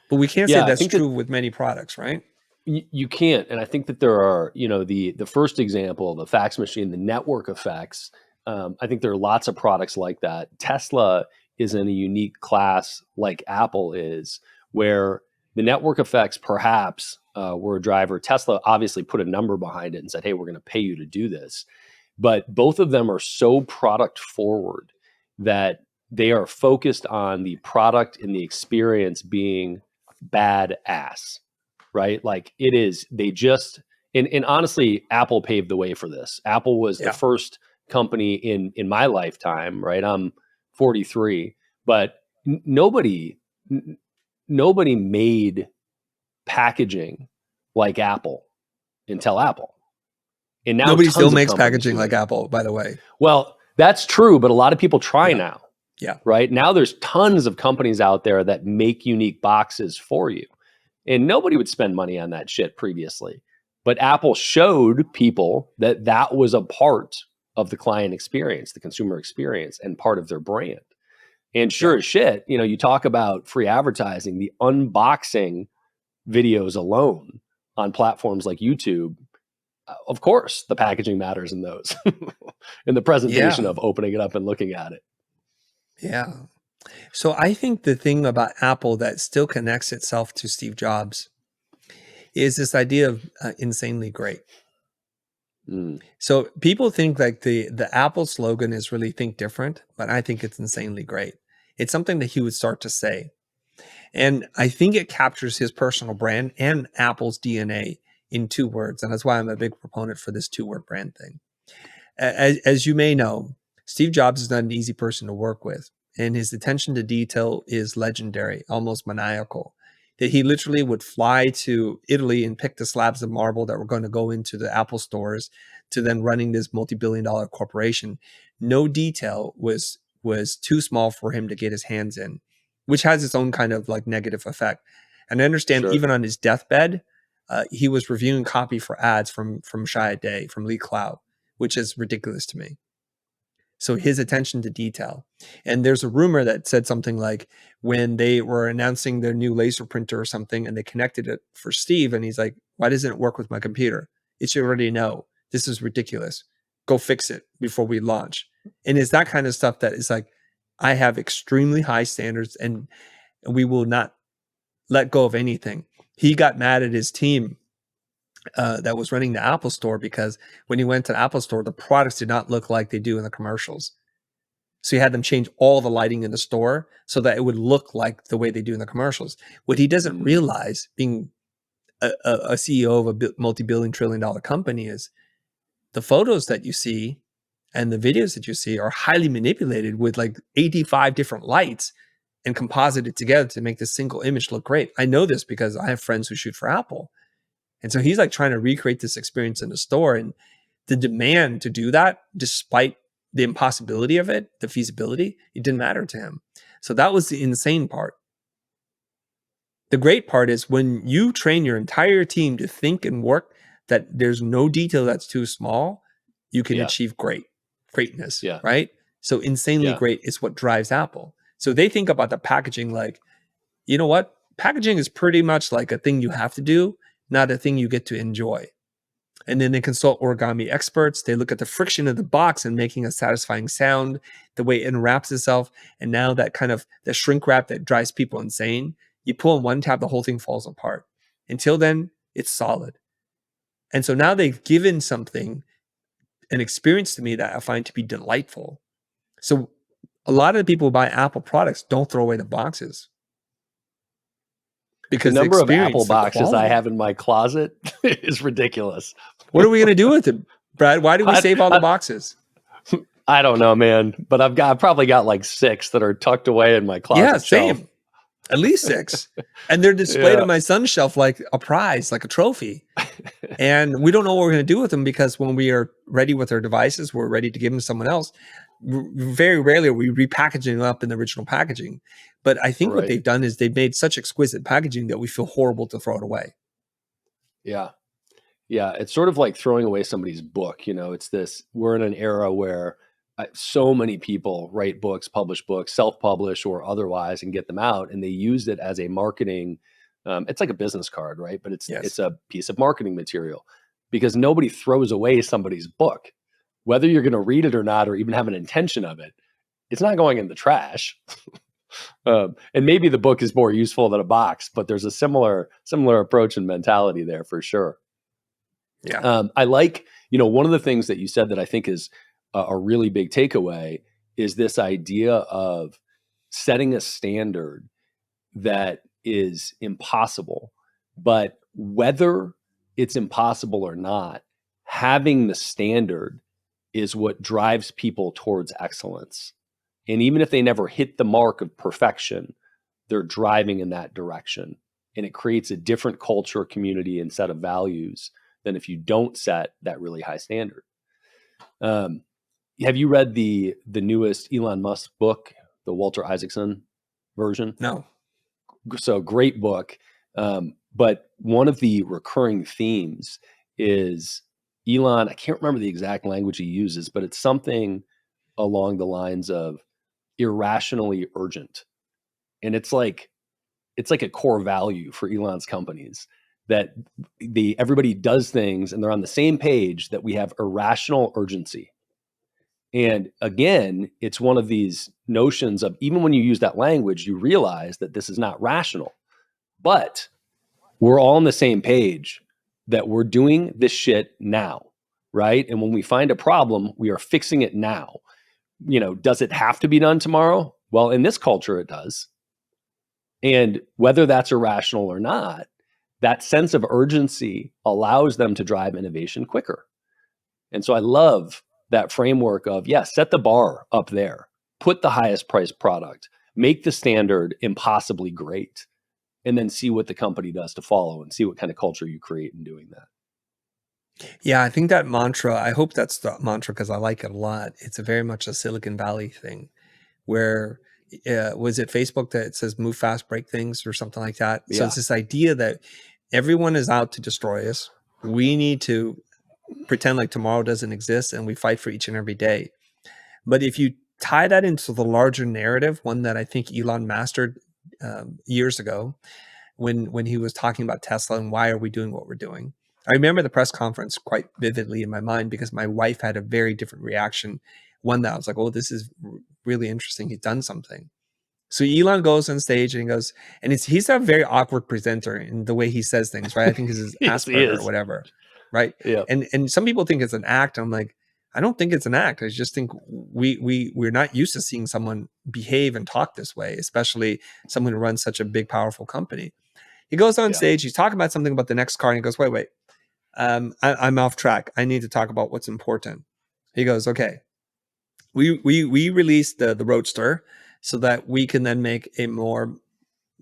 But we can't say I that's think true with many products, right? You can't. And I think that there are, the first example, the fax machine, the network effects. I think there are lots of products like that. Tesla is in a unique class like Apple is, where the network effects perhaps were a driver. Tesla obviously put a number behind it and said, hey, we're going to pay you to do this. But both of them are so product forward that they are focused on the product and the experience being badass, right? Like it is, they just, and honestly, Apple paved the way for this. Apple was the first company in my lifetime, right? I'm 43, but nobody made packaging like Apple until Apple. And now Nobody still tons of makes companies packaging do like it. Apple, by the way. Well, that's true, but a lot of people try now. Yeah. Right? Now there's tons of companies out there that make unique boxes for you. And nobody would spend money on that shit previously. But Apple showed people that that was a part of the client experience, the consumer experience, and part of their brand. And sure as shit, you talk about free advertising, the unboxing videos alone on platforms like YouTube, of course, the packaging matters in those, in the presentation of opening it up and looking at it. Yeah. So I think the thing about Apple that still connects itself to Steve Jobs is this idea of insanely great. So people think like the Apple slogan is really think different, but I think it's insanely great. It's something that he would start to say. And I think it captures his personal brand and Apple's DNA in 2 words. And that's why I'm a big proponent for this 2-word brand thing. As you may know, Steve Jobs is not an easy person to work with. And his attention to detail is legendary, almost maniacal. That he literally would fly to Italy and pick the slabs of marble that were going to go into the Apple stores, to then running this multi-billion-dollar corporation. No detail was too small for him to get his hands in, which has its own kind of like negative effect. And I understand even on his deathbed, he was reviewing copy for ads from Shia Day, from Lee Cloud, which is ridiculous to me. So his attention to detail. And there's a rumor that said something like, when they were announcing their new laser printer or something, and they connected it for Steve, and he's like, why doesn't it work with my computer? It should already know. This is ridiculous. Go fix it before we launch. And it's that kind of stuff that is like, I have extremely high standards, and we will not let go of anything. He got mad at his team that was running the Apple store, because when he went to the Apple store, the products did not look like they do in the commercials. So he had them change all the lighting in the store so that it would look like the way they do in the commercials. What he doesn't realize, being a CEO of a multi-billion trillion dollar company, is the photos that you see and the videos that you see are highly manipulated with like 85 different lights and composited together to make this single image look great. I know this because I have friends who shoot for Apple. And so he's like trying to recreate this experience in the store, and the demand to do that, despite the impossibility of it, the feasibility, it didn't matter to him. So that was the insane part. The great part is when you train your entire team to think and work that there's no detail that's too small, you can achieve greatness, right? So insanely great is what drives Apple. So they think about the packaging like, you know what? Packaging is pretty much like a thing you have to do, not a thing you get to enjoy. And then they consult origami experts. They look at the friction of the box and making a satisfying sound, the way it unwraps itself. And now that kind of the shrink wrap that drives people insane, you pull on one tab, the whole thing falls apart. Until then, it's solid. And so now they've given something, an experience to me that I find to be delightful. So a lot of the people who buy Apple products don't throw away the boxes The because the number of Apple experience, the boxes I quality. have in my closet is ridiculous. What are we going to do with it, Brad? Why do we save all the boxes? I don't know, man, but I've probably got like 6 that are tucked away in my closet Yeah, shelf. same. At least 6. And they're displayed on my son's shelf like a prize, like a trophy. And we don't know what we're going to do with them, because when we are ready with our devices, we're ready to give them to someone else. Very rarely are we repackaging them up in the original packaging. But I think what they've done is they've made such exquisite packaging that we feel horrible to throw it away. Yeah. Yeah. It's sort of like throwing away somebody's book. You know, it's this, we're in an era where so many people write books, publish books, self-publish or otherwise, and get them out. And they use it as a marketing. It's like a business card, right? But it's a piece of marketing material, because nobody throws away somebody's book, whether you're going to read it or not, or even have an intention of it. It's not going in the trash. And maybe the book is more useful than a box, but there's a similar approach and mentality there for sure. Yeah. I like, one of the things that you said that I think is a really big takeaway is this idea of setting a standard that is impossible, but whether it's impossible or not, having the standard is what drives people towards excellence. And even if they never hit the mark of perfection, they're driving in that direction. And it creates a different culture, community, and set of values than if you don't set that really high standard. Have you read the newest Elon Musk book, the Walter Isaacson version? No. So great book. But one of the recurring themes is Elon, I can't remember the exact language he uses, but it's something along the lines of irrationally urgent. And it's like a core value for Elon's companies, that everybody does things and they're on the same page, that we have irrational urgency. And again, it's one of these notions of, even when you use that language, you realize that this is not rational, but we're all on the same page that we're doing this shit now, right? And when we find a problem, we are fixing it now. Does it have to be done tomorrow? Well, in this culture, it does. And whether that's irrational or not, that sense of urgency allows them to drive innovation quicker. And so I love that framework of, set the bar up there, put the highest priced product, make the standard impossibly great, and then see what the company does to follow and see what kind of culture you create in doing that. Yeah, I think that mantra, I hope that's the mantra because I like it a lot. It's a very much a Silicon Valley thing where, was it Facebook that says move fast, break things or something like that? Yeah. So it's this idea that everyone is out to destroy us. We need to pretend like tomorrow doesn't exist and we fight for each and every day. But if you tie that into the larger narrative, one that I think Elon mastered years ago when he was talking about Tesla and why are we doing what we're doing. I remember the press conference quite vividly in my mind because my wife had a very different reaction. One that I was like, oh, this is really interesting. He's done something. So Elon goes on stage and he goes, and he's a very awkward presenter in the way he says things, right? I think this is Yes, Asperger or whatever, right? Yeah. And some people think it's an act. I'm like, I don't think it's an act. I just think we're not used to seeing someone behave and talk this way, especially someone who runs such a big, powerful company. He goes on stage, he's talking about something about the next car, and he goes, wait. I'm off track. I need to talk about what's important. He goes, okay, we released the Roadster so that we can then make a more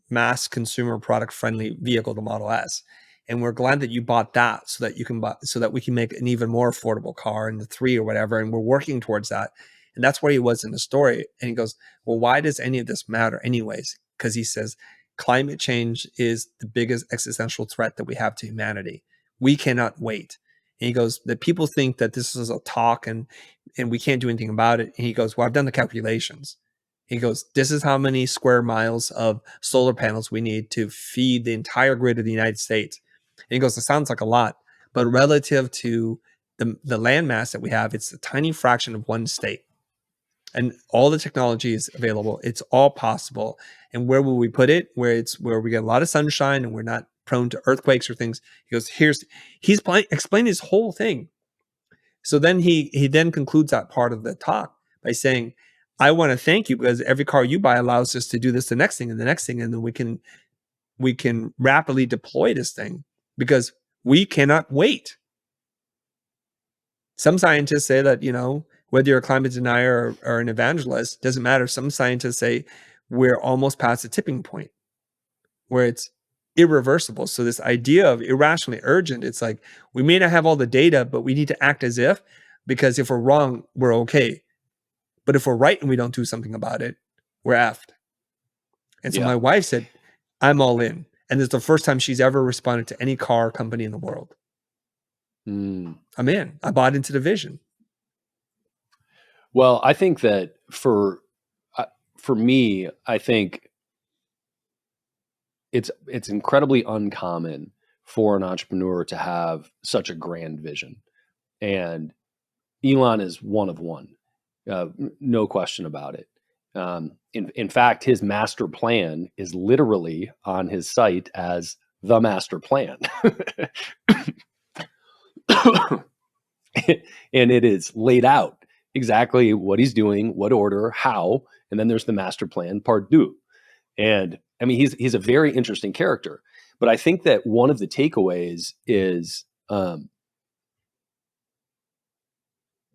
mass consumer product friendly vehicle, the Model S. And we're glad that you bought that so that you can buy, so that we can make an even more affordable car in the 3 or whatever. And we're working towards that. And that's where he was in the story. And he goes, well, why does any of this matter anyways? Because he says, climate change is the biggest existential threat that we have to humanity. We cannot wait. And he goes, that people think that this is a talk and we can't do anything about it. And he goes, well, I've done the calculations. He goes, this is how many square miles of solar panels we need to feed the entire grid of the United States. And he goes, it sounds like a lot, but relative to the land mass that we have, it's a tiny fraction of one state. And all the technology is available. It's all possible. And where will we put it? Where we get a lot of sunshine and we're not prone to earthquakes or things. He goes, explained his whole thing. So then he then concludes that part of the talk by saying, I want to thank you because every car you buy allows us to do this, the next thing and the next thing. And then we can rapidly deploy this thing because we cannot wait. Some scientists say that, whether you're a climate denier or an evangelist, doesn't matter. Some scientists say we're almost past the tipping point where it's irreversible. So this idea of irrationally urgent, it's like, we may not have all the data, but we need to act as if, because if we're wrong, we're okay. But if we're right and we don't do something about it, we're effed. And so my wife said, I'm all in. And it's the first time she's ever responded to any car company in the world. I'm in. I bought into the vision. Well, I think that for me, I think it's incredibly uncommon for an entrepreneur to have such a grand vision. And Elon is one of one, no question about it. In fact, his master plan is literally on his site as the master plan. And it is laid out exactly what he's doing, what order, how, and then there's the master plan part deux. And I mean, he's a very interesting character, but I think that one of the takeaways is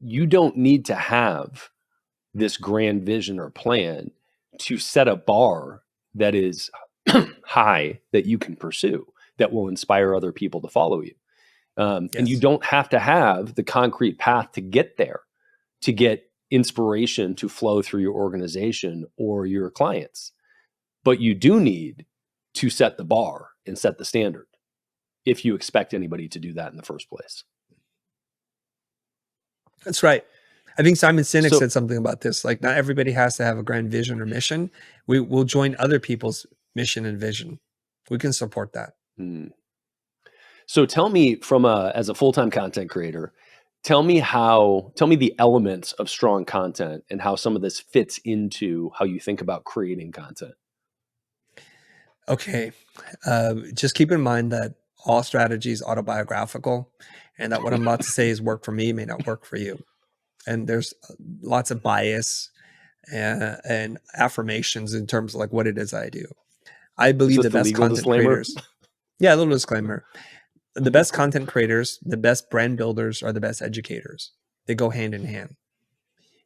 you don't need to have this grand vision or plan to set a bar that is high that you can pursue, that will inspire other people to follow you. And you don't have to have the concrete path to get there, to get inspiration to flow through your organization or your clients. But you do need to set the bar and set the standard if you expect anybody to do that in the first place. That's right. I think Simon Sinek said something about this. Like, not everybody has to have a grand vision or mission. We'll join other people's mission and vision. We can support that. So tell me, as a full-time content creator, tell me the elements of strong content and how some of this fits into how you think about creating content. Okay. Just keep in mind that all strategy is autobiographical, and that what I'm about to say is work for me may not work for you. And there's lots of bias and affirmations in terms of like what it is I do. I believe the best content creators. Yeah, a little disclaimer. The best content creators, the best brand builders are the best educators. They go hand in hand.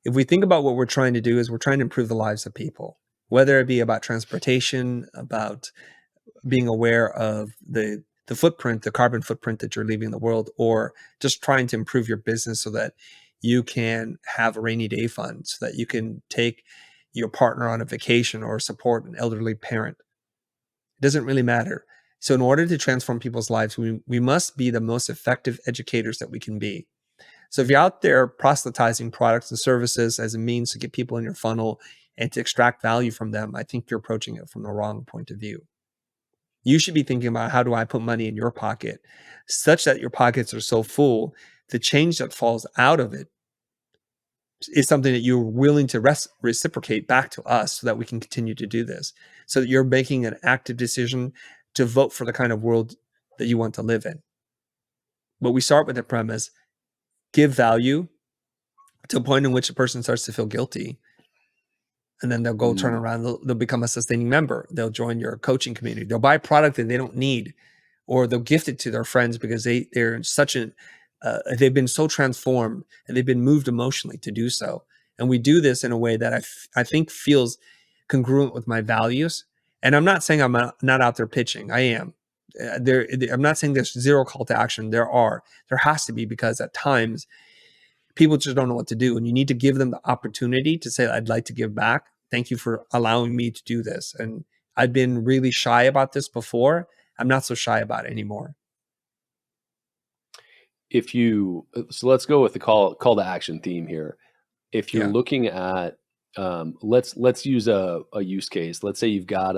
If we think about what we're trying to do, is we're trying to improve the lives of people, whether it be about transportation, about being aware of the footprint, the carbon footprint that you're leaving the world, or just trying to improve your business so that you can have a rainy day fund, so that you can take your partner on a vacation or support an elderly parent. It doesn't really matter. So in order to transform people's lives, we must be the most effective educators that we can be. So if you're out there proselytizing products and services as a means to get people in your funnel and to extract value from them, I think you're approaching it from the wrong point of view. You should be thinking about, how do I put money in your pocket such that your pockets are so full, the change that falls out of it is something that you're willing to reciprocate back to us so that we can continue to do this, so that you're making an active decision to vote for the kind of world that you want to live in. But we start with the premise, give value to a point in which a person starts to feel guilty. And then they'll go turn around, they'll become a sustaining member. They'll join your coaching community. They'll buy a product that they don't need, or they'll gift it to their friends because they're in such they've been so transformed and they've been moved emotionally to do so. And we do this in a way that I think feels congruent with my values. And I'm not saying I'm not out there pitching. I am. I'm not saying there's zero call to action. There has to be, because at times people just don't know what to do. And you need to give them the opportunity to say, I'd like to give back. Thank you for allowing me to do this. And I've been really shy about this before. I'm not so shy about it anymore. So let's go with the call to action theme here. If you're looking at, let's use a use case. Let's say you've got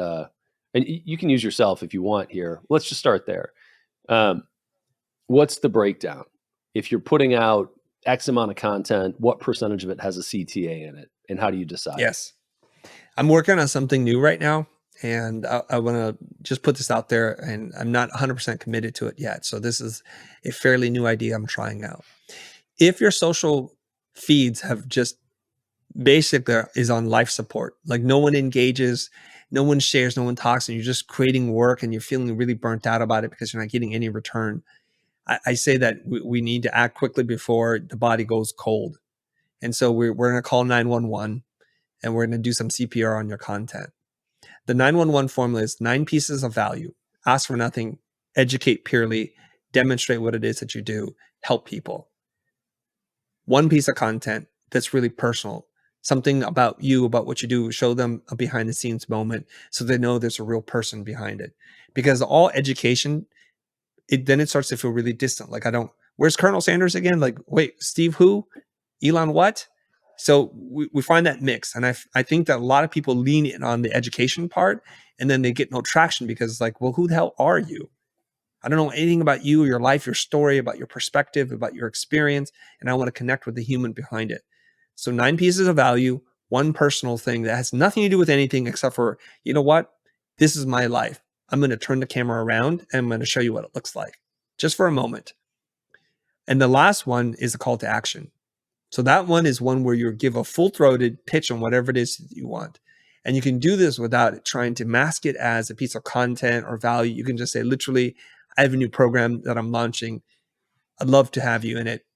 and you can use yourself if you want here. Let's just start there. What's the breakdown? If you're putting out X amount of content, what percentage of it has a CTA in it? And how do you decide? Yes. I'm working on something new right now. And I want to just put this out there, and I'm not 100% committed to it yet. So this is a fairly new idea I'm trying out. If your social feeds have just basically is on life support, like no one engages, no one shares, no one talks, and you're just creating work and you're feeling really burnt out about it because you're not getting any return, I say that we need to act quickly before the body goes cold. And so we're going to call 911 and we're going to do some CPR on your content. The 911 formula is 9 pieces of value: ask for nothing, educate purely, demonstrate what it is that you do, help people. 1 piece of content that's really personal, something about you, about what you do, show them a behind the scenes moment so they know there's a real person behind it. Because all education, it starts to feel really distant. Like, where's Colonel Sanders again? Like, wait, Steve who? Elon what? So we find that mix. And I think that a lot of people lean in on the education part and then they get no traction because it's like, well, who the hell are you? I don't know anything about you, your life, your story, about your perspective, about your experience. And I want to connect with the human behind it. So 9 pieces of value, 1 personal thing that has nothing to do with anything except for, you know what? This is my life. I'm going to turn the camera around and I'm going to show you what it looks like just for a moment. And the last one is a call to action. So that one is one where you give a full-throated pitch on whatever it is that you want. And you can do this without trying to mask it as a piece of content or value. You can just say, literally, I have a new program that I'm launching. I'd love to have you in it.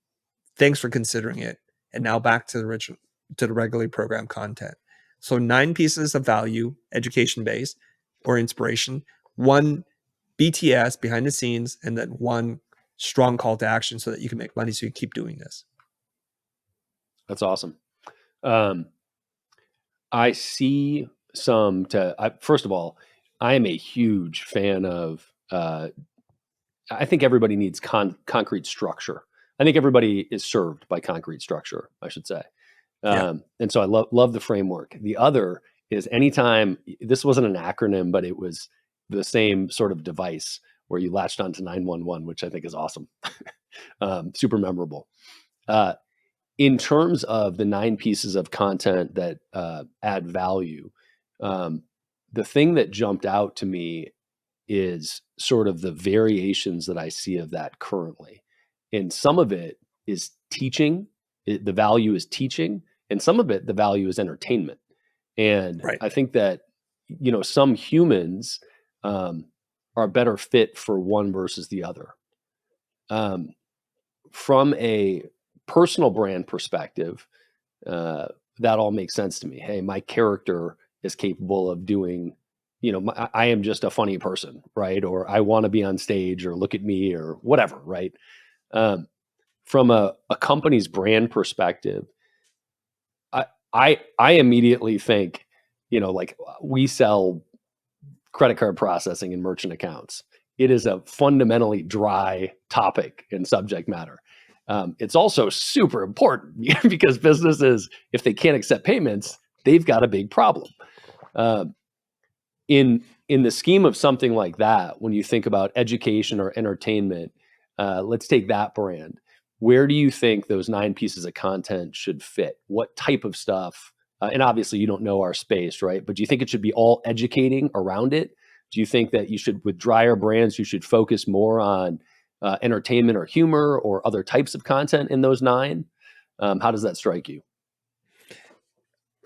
Thanks for considering it. And now back to the regularly programmed content. So 9 pieces of value, education-based or inspiration, 1 BTS, behind the scenes, and then 1 strong call to action so that you can make money so you keep doing this. That's awesome. I see first of all, I am a huge fan of, I think everybody needs concrete structure. I think everybody is served by concrete structure, I should say. And so I love the framework. The other is anytime, this wasn't an acronym, but it was the same sort of device where you latched onto 911, which I think is awesome. Super memorable. In terms of the 9 pieces of content that add value, the thing that jumped out to me is sort of the variations that I see of that currently. And some of it is teaching, the value is teaching, and some of it, the value is entertainment. And Right. I think that, some humans are better fit for one versus the other. From a personal brand perspective, that all makes sense to me. Hey, my character is capable of doing, I am just a funny person, right? Or I want to be on stage, or look at me, or whatever, right? From a company's brand perspective, I immediately think, like, we sell credit card processing and merchant accounts. It is a fundamentally dry topic and subject matter. It's also super important because businesses, if they can't accept payments, they've got a big problem. In the scheme of something like that, when you think about education or entertainment, let's take that brand. Where do you think those 9 pieces of content should fit? What type of stuff? And obviously, you don't know our space, right? But do you think it should be all educating around it? Do you think that you should, with drier brands, you should focus more on entertainment or humor or other types of content in those 9? How does that strike you?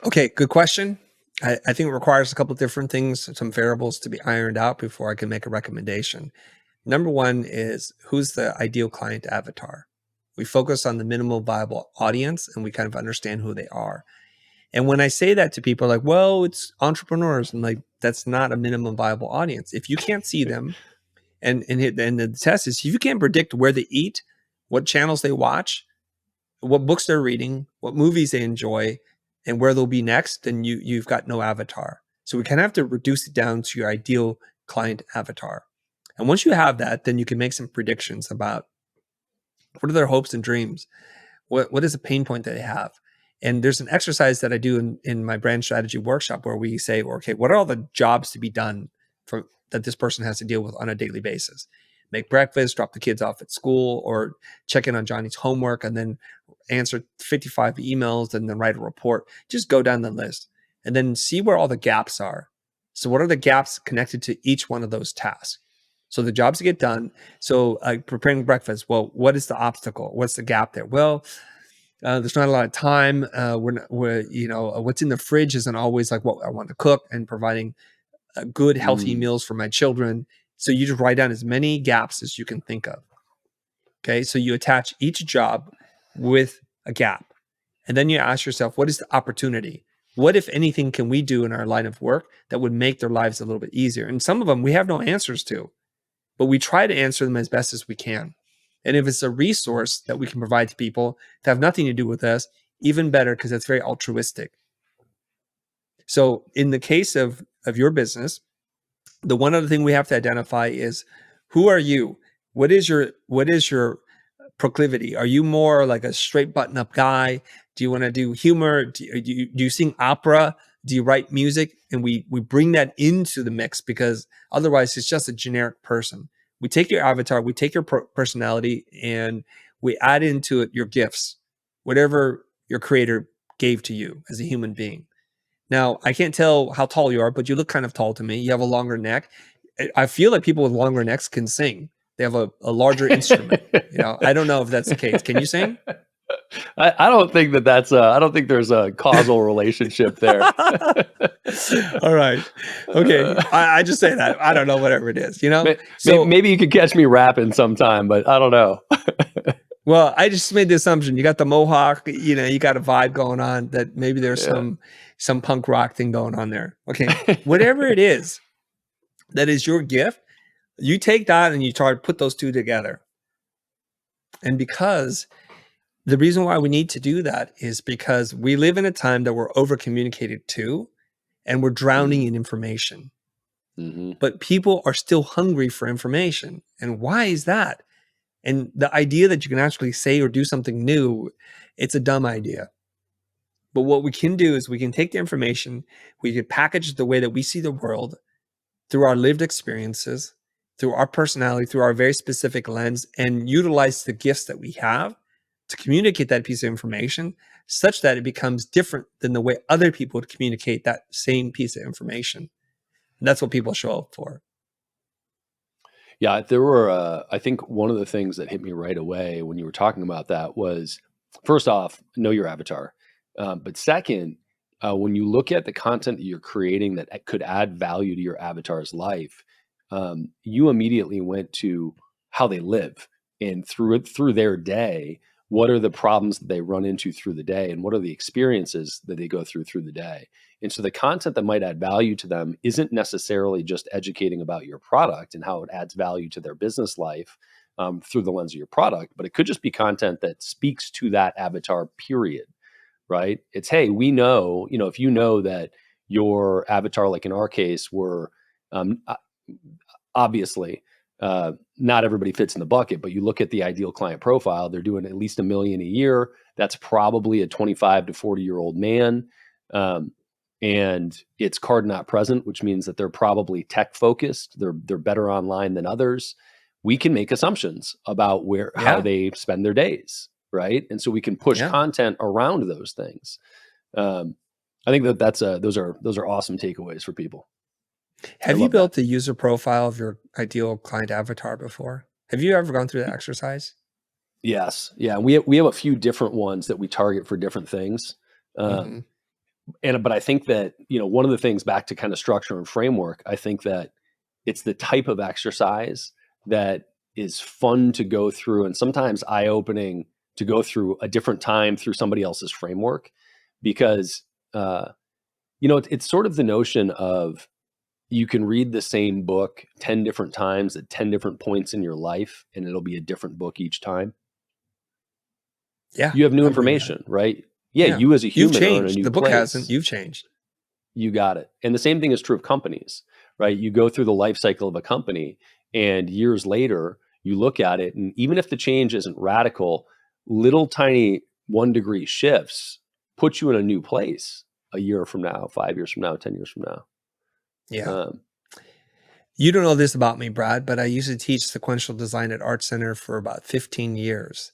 Okay, good question. I think it requires a couple of different things, some variables to be ironed out before I can make a recommendation. Number 1 is, who's the ideal client avatar? We focus on the minimal viable audience and we kind of understand who they are. And when I say that to people, like, well, it's entrepreneurs, and like, that's not a minimum viable audience. If you can't see them, and the test is, if you can't predict where they eat, what channels they watch, what books they're reading, what movies they enjoy, and where they'll be next, then you've got no avatar. So we kind of have to reduce it down to your ideal client avatar. And once you have that, then you can make some predictions about what are their hopes and dreams, what is the pain point that they have. And there's an exercise that I do in my brand strategy workshop where we say, okay, what are all the jobs to be done that this person has to deal with on a daily basis? Make breakfast, drop the kids off at school, or check in on Johnny's homework, and then answer 55 emails, and then write a report. Just go down the list and then see where all the gaps are. So what are the gaps connected to each one of those tasks? So the jobs to get done. So preparing breakfast. Well, what is the obstacle? What's the gap there? Well, there's not a lot of time. What's in the fridge isn't always like what I want to cook, and providing good, healthy meals for my children. So you just write down as many gaps as you can think of. Okay. So you attach each job with a gap. And then you ask yourself, what is the opportunity? What, if anything, can we do in our line of work that would make their lives a little bit easier? And some of them we have no answers to, but we try to answer them as best as we can. And if it's a resource that we can provide to people that have nothing to do with us, even better, because that's very altruistic. So in the case of your business, the one other thing we have to identify is, who are you? What is your proclivity? Are you more like a straight button up guy? Do you want to do humor? Do you sing opera? Do you write music? And we bring that into the mix, because otherwise it's just a generic person. We take your avatar, we take your personality, and we add into it your gifts, whatever your creator gave to you as a human being. Now, I can't tell how tall you are, but you look kind of tall to me. You have a longer neck. I feel like people with longer necks can sing. They have a larger instrument. I don't know if that's the case. Can you sing? I don't think that's I don't think there's a causal relationship there. All right. Okay. I just say that. I don't know, whatever it is, So maybe you could catch me rapping sometime, but I don't know. Well, I just made the assumption you got the mohawk, you got a vibe going on, that maybe there's some punk rock thing going on there. Okay. Whatever it is that is your gift, you take that and you try to put those two together. And because the reason why we need to do that is because we live in a time that we're over communicated to, and we're drowning in information. But people are still hungry for information. And why is that? And the idea that you can actually say or do something new, it's a dumb idea. But what we can do is we can take the information, we can package it the way that we see the world, through our lived experiences, through our personality, through our very specific lens, and utilize the gifts that we have to communicate that piece of information such that it becomes different than the way other people would communicate that same piece of information. And that's what people show up for. Yeah, there were, I think one of the things that hit me right away when you were talking about that was, first off, know your avatar. But second, when you look at the content that you're creating that could add value to your avatar's life, you immediately went to how they live, and through their day, what are the problems that they run into through the day, and what are the experiences that they go through the day. And so the content that might add value to them isn't necessarily just educating about your product and how it adds value to their business life through the lens of your product, but it could just be content that speaks to that avatar, period. Right? It's, hey, we know, if you know that your avatar, like in our case, were obviously not everybody fits in the bucket, but you look at the ideal client profile, they're doing at least $1 million a year. That's probably a 25 to 40-year-old man. And it's card not present, which means that they're probably tech focused. They're better online than others. We can make assumptions about how they spend their days. Right. And so we can push content around those things. I think those are awesome takeaways for people. Have you built the user profile of your ideal client avatar before? Have you ever gone through that exercise? Yes. Yeah. We have a few different ones that we target for different things. But I think that, one of the things, back to kind of structure and framework, I think that it's the type of exercise that is fun to go through, and sometimes eye-opening to go through a different time through somebody else's framework, because, it's sort of the notion of, you can read the same book 10 different times at 10 different points in your life, and it'll be a different book each time. Yeah. You have new information, right? Yeah. You as a human you've changed. are in a new the book place. hasn't. You've changed. You got it. And the same thing is true of companies, right? You go through the life cycle of a company, and years later, you look at it, and even if the change isn't radical, little tiny 1-degree shifts put you in a new place a year from now, 5 years from now, 10 years from now. Yeah. You don't know this about me, Brad, but I used to teach sequential design at Art Center for about 15 years.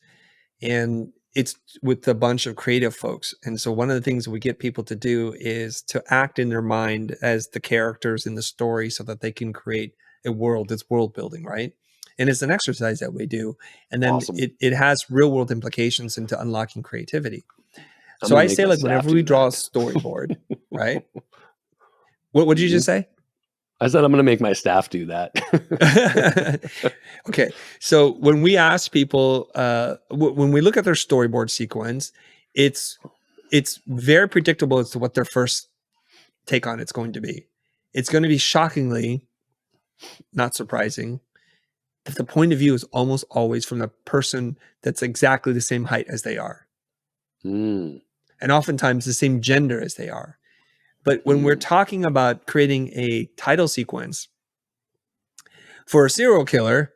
And it's with a bunch of creative folks. And so one of the things we get people to do is to act in their mind as the characters in the story so that they can create a world. It's world building, right? And it's an exercise that we do. And then Awesome. it has real world implications into unlocking creativity. I'm So gonna I make say, my like, staff whenever we do draw a that. storyboard, right? What did you just say? I said I'm going to make my staff do that. Okay. So when we ask people, when we look at their storyboard sequence, it's very predictable as to what their first take on it's going to be. It's going to be shockingly not surprising that the point of view is almost always from the person that's exactly the same height as they are. Mm. And oftentimes the same gender as they are. But when we're talking about creating a title sequence for a serial killer,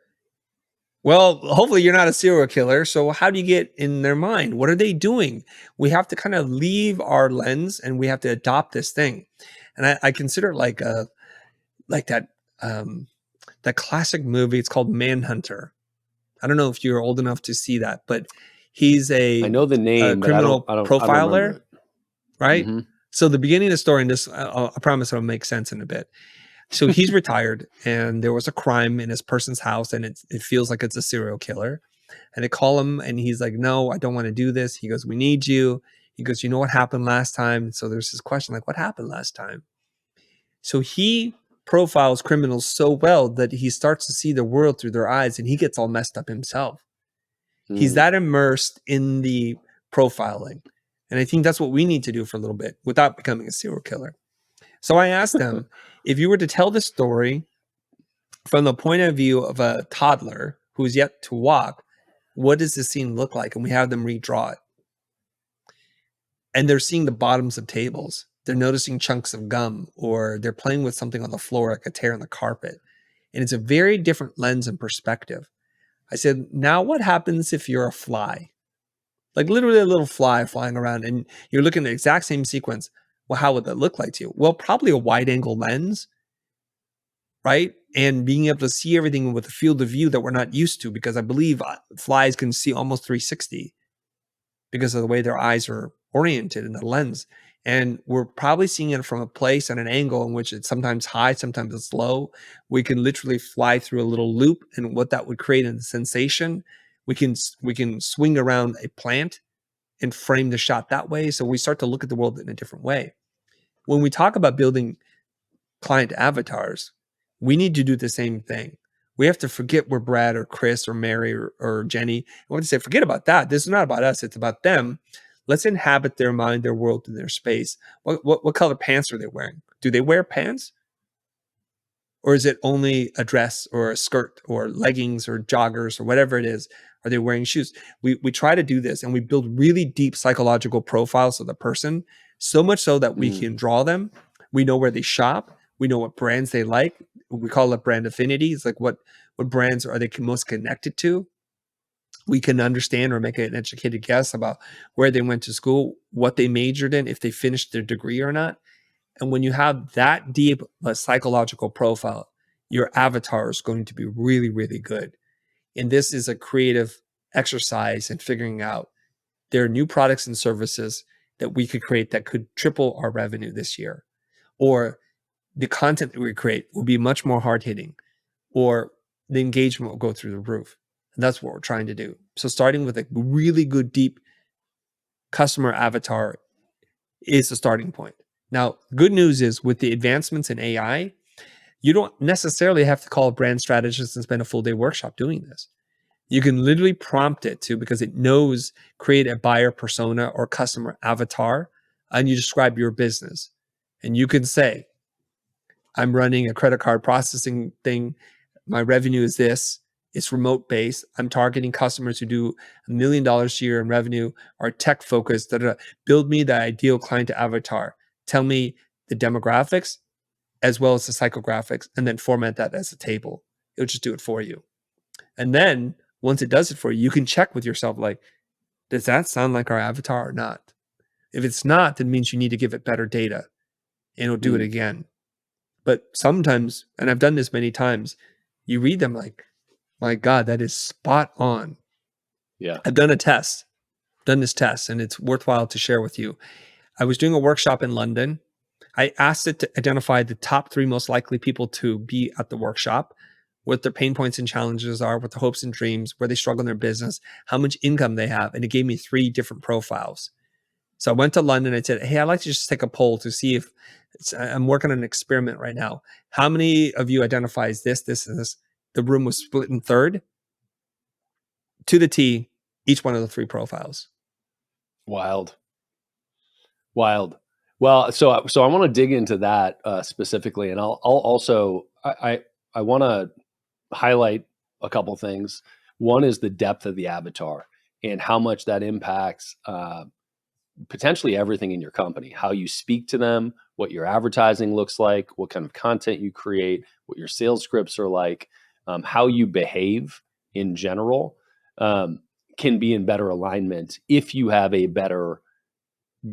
well, hopefully you're not a serial killer. So how do you get in their mind? What are they doing? We have to kind of leave our lens and we have to adopt this thing. And I consider it like that that classic movie. It's called Manhunter. I don't know if you're old enough to see that, but he's I know the a name, but I don't remember profiler, it. right? Mm-hmm. So the beginning of the story, and this, I promise it'll make sense in a bit. So he's retired and there was a crime in his person's house and it feels like it's a serial killer. And they call him and he's like, no, I don't want to do this. He goes, we need you. He goes, you know what happened last time? So there's this question like, what happened last time? So he profiles criminals so well that he starts to see the world through their eyes and he gets all messed up himself. He's that immersed in the profiling. And I think that's what we need to do for a little bit without becoming a serial killer. So I asked them, if you were to tell the story from the point of view of a toddler who's yet to walk, what does the scene look like? And we have them redraw it. And they're seeing the bottoms of tables. They're noticing chunks of gum, or they're playing with something on the floor, like a tear in the carpet. And it's a very different lens and perspective. I said, now what happens if you're a fly? Like literally a little fly flying around and you're looking at the exact same sequence. Well, how would that look like to you? Well, probably a wide angle lens, right? And being able to see everything with a field of view that we're not used to, because I believe flies can see almost 360 because of the way their eyes are oriented in the lens. And we're probably seeing it from a place and an angle in which it's sometimes high, sometimes it's low. We can literally fly through a little loop, and what that would create in the sensation, we can swing around a plant and frame the shot that way. So we start to look at the world in a different way. When we talk about building client avatars, we need to do the same thing. We have to forget we're Brad or Chris or Mary or Jenny. We want to say, forget about that. This is not about us. It's about them. Let's inhabit their mind, their world, and their space. What color pants are they wearing? Do they wear pants? Or is it only a dress or a skirt or leggings or joggers or whatever it is? Are they wearing shoes? We try to do this and we build really deep psychological profiles of the person, so much so that we can draw them. We know where they shop. We know what brands they like. We call it brand affinity. It's like what brands are they most connected to? We can understand or make an educated guess about where they went to school, what they majored in, if they finished their degree or not. And when you have that deep psychological profile, your avatar is going to be really, really good. And this is a creative exercise in figuring out there are new products and services that we could create that could triple our revenue this year. Or the content that we create will be much more hard hitting, or the engagement will go through the roof. And that's what we're trying to do. So starting with a really good, deep customer avatar is the starting point. Now, good news is with the advancements in AI, you don't necessarily have to call a brand strategist and spend a full day workshop doing this. You can literally prompt it to, because it knows, create a buyer persona or customer avatar, and you describe your business. And you can say, I'm running a credit card processing thing. My revenue is this. It's remote based. I'm targeting customers who do $1 million a year in revenue, are tech focused. Build me the ideal client avatar. Tell me the demographics as well as the psychographics, and then format that as a table. It'll just do it for you. And then once it does it for you, you can check with yourself, like, does that sound like our avatar or not? If it's not, then it means you need to give it better data and it'll do it again. But sometimes, and I've done this many times, you read them like, my God, that is spot on. Yeah. I've done a test done this test, and it's worthwhile to share with you. I was doing a workshop in London. I asked it to identify the top 3 most likely people to be at the workshop, what their pain points and challenges are, what their hopes and dreams, where they struggle in their business, how much income they have. And it gave me 3 different profiles. So I went to London and I said, hey, I'd like to just take a poll to see if I'm working on an experiment right now. How many of you identifies this, this, and this? The room was split in third to the T, each one of the 3 profiles. Wild. Well, so I want to dig into that specifically, and I'll also I want to highlight a couple things. One is the depth of the avatar and how much that impacts potentially everything in your company, how you speak to them, what your advertising looks like, what kind of content you create, what your sales scripts are like, how you behave in general can be in better alignment if you have a better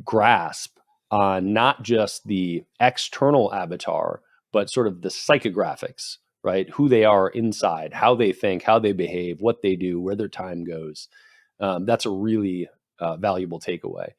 grasp on not just the external avatar, but sort of the psychographics, right? Who they are inside, how they think, how they behave, what they do, where their time goes. That's a really valuable takeaway.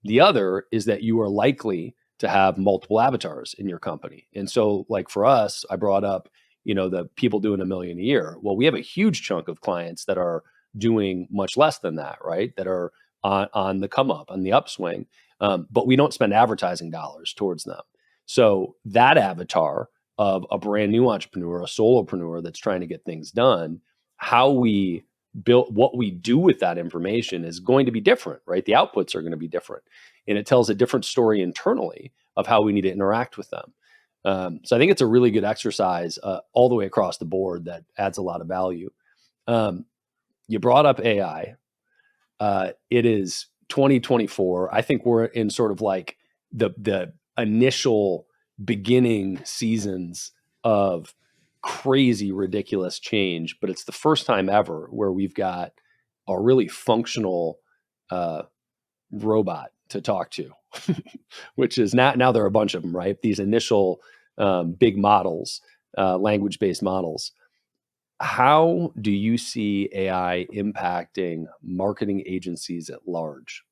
The other is that you are likely to have multiple avatars in your company. And so like for us, I brought up, the people doing $1 million a year. Well, we have a huge chunk of clients that are doing much less than that, right? That are on the come up, on the upswing. But we don't spend advertising dollars towards them. So that avatar of a brand new entrepreneur, a solopreneur that's trying to get things done, how we build what we do with that information is going to be different, right? The outputs are going to be different. And it tells a different story internally of how we need to interact with them. So I think it's a really good exercise all the way across the board that adds a lot of value. You brought up AI. It is 2024. I think we're in sort of like the initial beginning seasons of crazy, ridiculous change, but it's the first time ever where we've got a really functional robot to talk to, which is now there are a bunch of them, right? These initial big models, language-based models. How do you see AI impacting marketing agencies at large?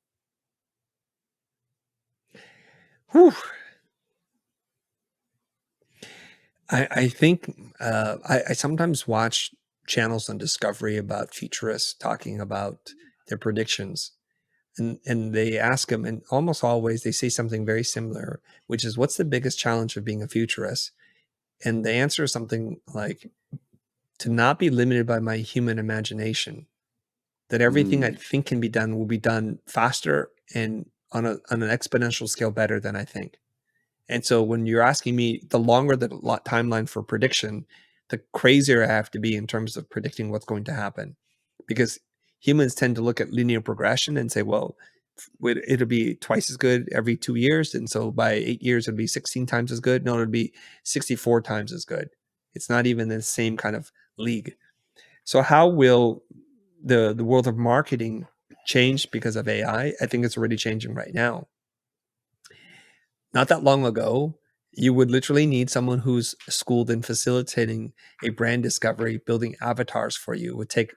Whew. I think I sometimes watch channels on Discovery about futurists talking about their predictions. And they ask them, and almost always they say something very similar, which is, what's the biggest challenge of being a futurist? And the answer is something like, to not be limited by my human imagination, that everything I think can be done will be done faster and on an exponential scale better than I think. And so when you're asking me, the longer the timeline for prediction, the crazier I have to be in terms of predicting what's going to happen. Because humans tend to look at linear progression and say, well, it'll be twice as good every 2 years. And so by 8 years, it'll be 16 times as good. No, it'll be 64 times as good. It's not even the same kind of league. So how will the world of marketing change because of AI? I think it's already changing right now. Not that long ago, you would literally need someone who's schooled in facilitating a brand discovery, building avatars for you. It would take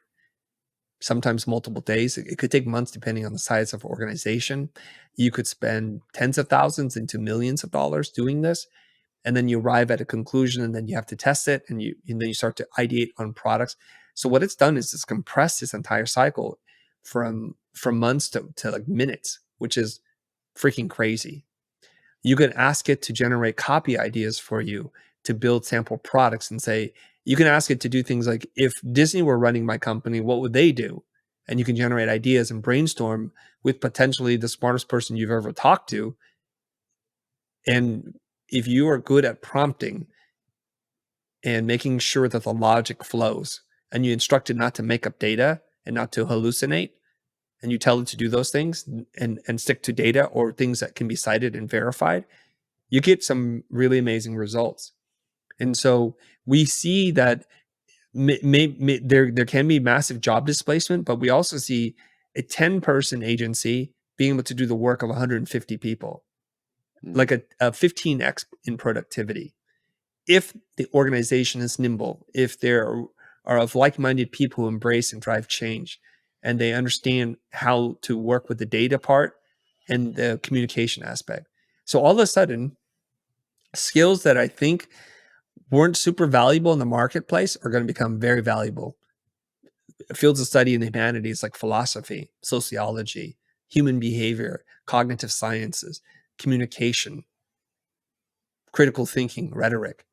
sometimes multiple days. It could take months depending on the size of organization. You could spend tens of thousands into millions of dollars doing this. And then you arrive at a conclusion, and then you have to test it, and then you start to ideate on products. So what it's done is it's compressed this entire cycle from months to like minutes, which is freaking crazy. You can ask it to generate copy ideas for you, to build sample products, and say, you can ask it to do things like, if Disney were running my company, what would they do? And you can generate ideas and brainstorm with potentially the smartest person you've ever talked to. And if you are good at prompting and making sure that the logic flows, and you instruct it not to make up data and not to hallucinate, and you tell it to do those things and stick to data or things that can be cited and verified, you get some really amazing results. And so we see that there can be massive job displacement, but we also see a 10-person agency being able to do the work of 150 people, like a 15x in productivity. If the organization is nimble, if there are of like-minded people who embrace and drive change. and they understand how to work with the data part and the communication aspect. So all of a sudden, skills that I think weren't super valuable in the marketplace are going to become very valuable. Fields of study in the humanities like philosophy, sociology, human behavior, cognitive sciences, communication, critical thinking, rhetoric,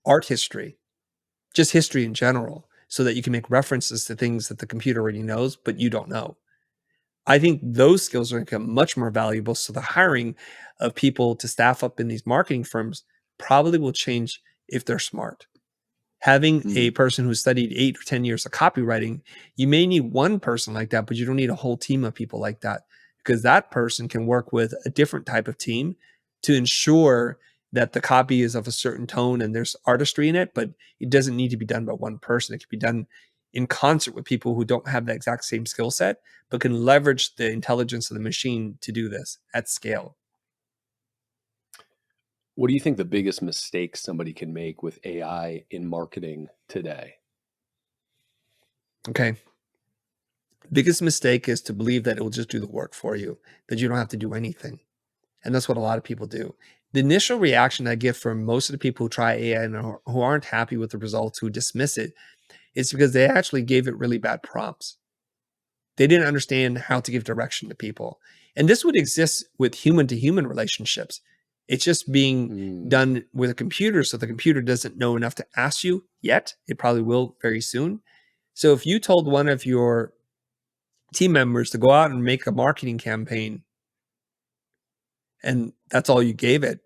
art history, just history in general, so that you can make references to things that the computer already knows, but you don't know. I think those skills are going to become much more valuable. So the hiring of people to staff up in these marketing firms probably will change if they're smart. Having a person who studied 8 or 10 years of copywriting, you may need one person like that, but you don't need a whole team of people like that, because that person can work with a different type of team to ensure that the copy is of a certain tone and there's artistry in it, but it doesn't need to be done by one person. It can be done in concert with people who don't have the exact same skill set, but can leverage the intelligence of the machine to do this at scale. What do you think the biggest mistake somebody can make with AI in marketing today? Okay. Biggest mistake is to believe that it will just do the work for you, that you don't have to do anything. And that's what a lot of people do. The initial reaction I get from most of the people who try AI and who aren't happy with the results, who dismiss it, is because they actually gave it really bad prompts. They didn't understand how to give direction to people. And this would exist with human to human relationships. It's just being done with a computer. So the computer doesn't know enough to ask you yet. It probably will very soon. So if you told one of your team members to go out and make a marketing campaign, and that's all you gave it,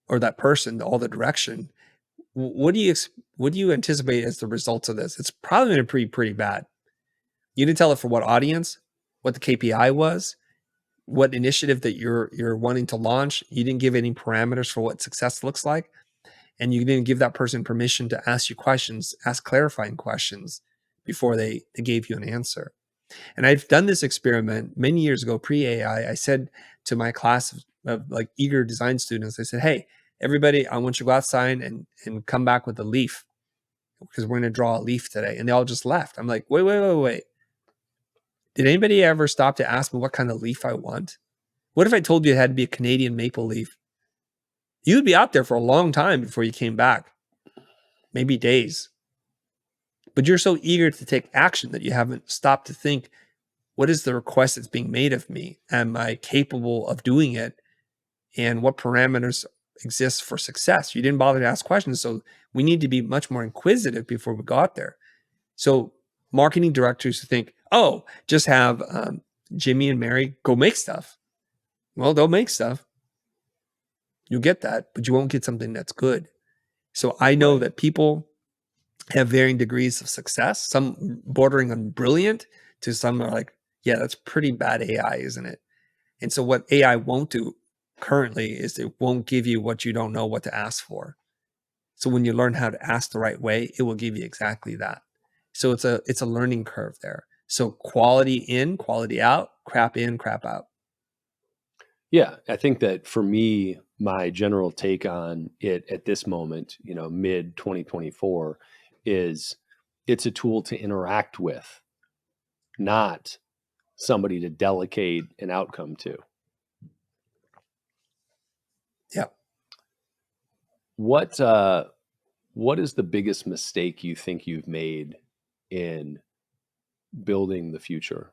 or that person, all the direction, what do you anticipate as the results of this? It's probably going to be pretty bad. You didn't tell it for what audience, what the KPI was, what initiative that you're wanting to launch. You didn't give any parameters for what success looks like, and you didn't give that person permission to ask you questions, ask clarifying questions before they gave you an answer. And I've done this experiment many years ago, pre-AI. I said to my class of like eager design students, I said, hey, everybody, I want you to go outside and come back with a leaf, because we're going to draw a leaf today. And they all just left. I'm like, wait. Did anybody ever stop to ask me what kind of leaf I want? What if I told you it had to be a Canadian maple leaf? You'd be out there for a long time before you came back, maybe days. But you're so eager to take action that you haven't stopped to think, what is the request that's being made of me? Am I capable of doing it? And what parameters exist for success? You didn't bother to ask questions. So we need to be much more inquisitive before we got there. So marketing directors who think, oh, just have Jimmy and Mary go make stuff. Well, they'll make stuff. You'll get that, but you won't get something that's good. So I know that people have varying degrees of success, some bordering on brilliant, to some are like, yeah, that's pretty bad AI, isn't it? And so what AI won't do currently is it won't give you what you don't know what to ask for. So when you learn how to ask the right way, it will give you exactly that. So it's a learning curve there. So quality in, quality out, crap in, crap out. Yeah, I think that for me, my general take on it at this moment, mid 2024, is it's a tool to interact with, not somebody to delegate an outcome to. Yeah. What is the biggest mistake you think you've made in building the future?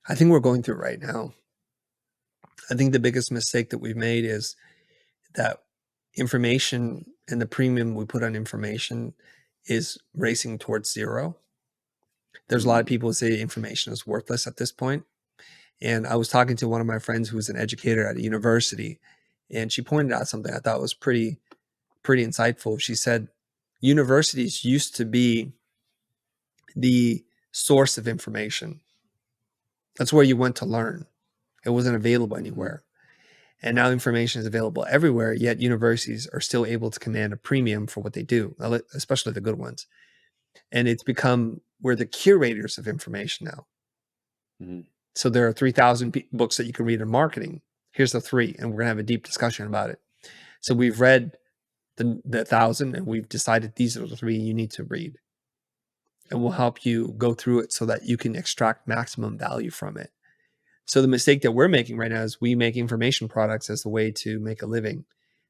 I think we're going through it right now. I think the biggest mistake that we've made is that information and the premium we put on information is racing towards zero. There's a lot of people who say information is worthless at this point. And I was talking to one of my friends who was an educator at a university, and she pointed out something I thought was pretty insightful. She said, universities used to be the source of information. That's where you went to learn. It wasn't available anywhere. And now information is available everywhere, yet universities are still able to command a premium for what they do, especially the good ones. And it's become, we're the curators of information now. Mm-hmm. So there are 3,000 books that you can read in marketing. Here's the 3, and we're going to have a deep discussion about it. So we've read the 1,000, and we've decided these are the 3 you need to read. And we'll help you go through it so that you can extract maximum value from it. So the mistake that we're making right now is we make information products as the way to make a living,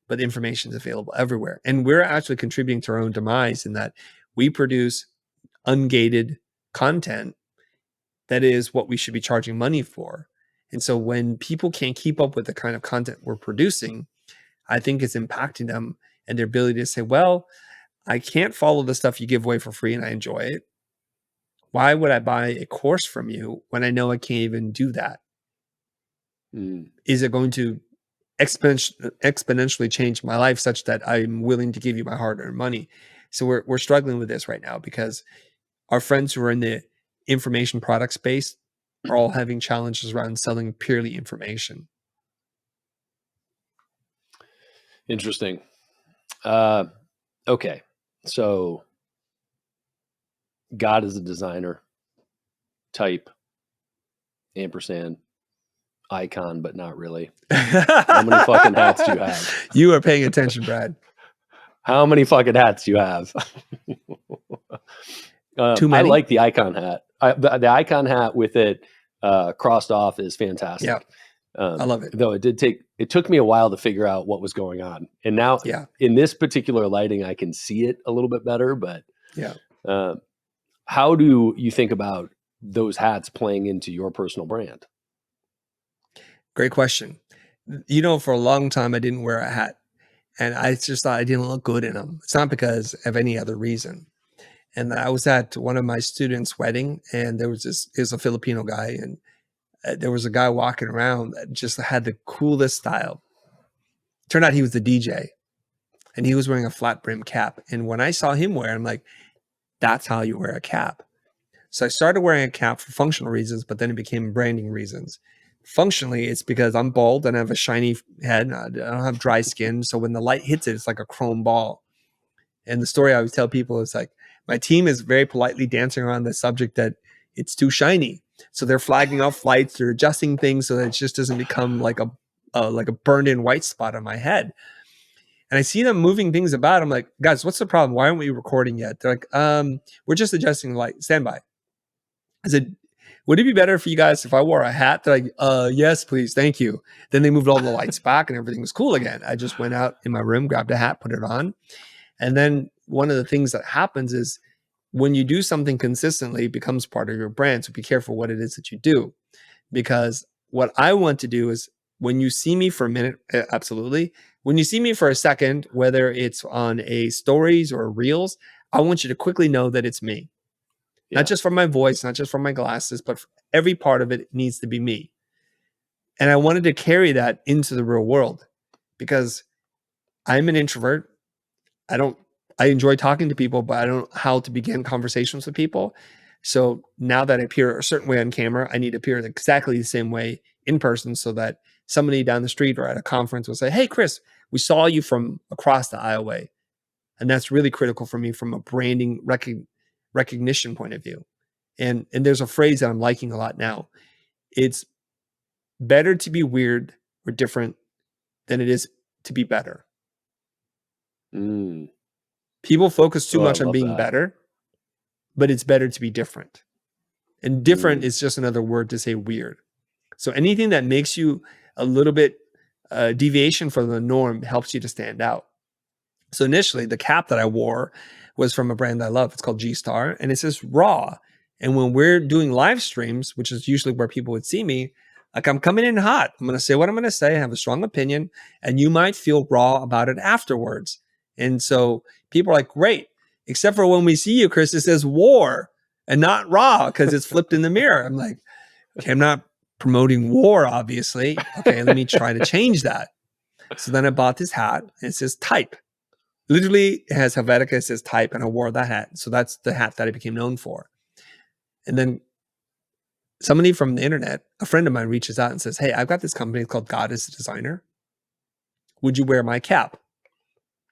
but information is available everywhere. And we're actually contributing to our own demise in that we produce ungated content that is what we should be charging money for. And so when people can't keep up with the kind of content we're producing, I think it's impacting them and their ability to say, well, I can't follow the stuff you give away for free and I enjoy it. Why would I buy a course from you when I know I can't even do that? Is it going to exponentially change my life such that I'm willing to give you my hard-earned money? So we're struggling with this right now because our friends who are in the information product space are all having challenges around selling purely information. Interesting. Okay. So God is a designer, type, ampersand, icon, but not really. How many fucking hats do you have? You are paying attention, Brad. How many fucking hats do you have? Too many? I like the icon hat. The icon hat with it crossed off is fantastic. Yeah. I love it. Though it took me a while to figure out what was going on. And now in this particular lighting, I can see it a little bit better, but how do you think about those hats playing into your personal brand? Great question. You know, for a long time, I didn't wear a hat and I just thought I didn't look good in them. It's not because of any other reason. And I was at one of my students' wedding and there was a Filipino guy and there was a guy walking around that just had the coolest style. Turned out he was the DJ and he was wearing a flat brim cap. And when I saw him wear it, I'm like, that's how you wear a cap. So I started wearing a cap for functional reasons, but then it became branding reasons. Functionally, it's because I'm bald and I have a shiny head. I don't have dry skin. So when the light hits it, it's like a chrome ball. And the story I always tell people is like, my team is very politely dancing around the subject that it's too shiny. So they're flagging off flights, they're adjusting things so that it just doesn't become like a burned in white spot on my head. And I see them moving things about. I'm like, guys, what's the problem? Why aren't we recording yet? They're like, we're just adjusting the light. Stand by. I said, would it be better for you guys if I wore a hat? They're like, yes, please. Thank you. Then they moved all the lights back and everything was cool again. I just went out in my room, grabbed a hat, put it on. And then one of the things that happens is when you do something consistently, it becomes part of your brand. So be careful what it is that you do. Because what I want to do is when you see me for a minute, absolutely. When you see me for a second, whether it's on a stories or reels, I want you to quickly know that it's me. Not just from my voice, not just from my glasses, but every part of it needs to be me. And I wanted to carry that into the real world because I'm an introvert. I enjoy talking to people, but I don't know how to begin conversations with people. So now that I appear a certain way on camera, I need to appear exactly the same way in person so that somebody down the street or at a conference will say, hey, Chris, we saw you from across the aisleway. And that's really critical for me from a branding recognition point of view. And there's a phrase that I'm liking a lot now. It's better to be weird or different than it is to be better. People focus too much on being better, but it's better to be different. And different is just another word to say weird. So anything that makes you a little bit deviation from the norm helps you to stand out. So initially, the cap that I wore was from a brand I love. It's called G-Star, and it says raw. And when we're doing live streams, which is usually where people would see me, like I'm coming in hot. I'm going to say what I'm going to say. I have a strong opinion, and you might feel raw about it afterwards. And so people are like, great, except for when we see you, Chris, it says war and not raw because it's flipped in the mirror. I'm like, okay, I'm not promoting war, obviously. Okay, let me try to change that. So then I bought this hat, and it says type. Literally, it has Helvetica, it says type, and I wore that hat. So that's the hat that I became known for. And then somebody from the internet, a friend of mine, reaches out and says, hey, I've got this company called God is a Designer. Would you wear my cap?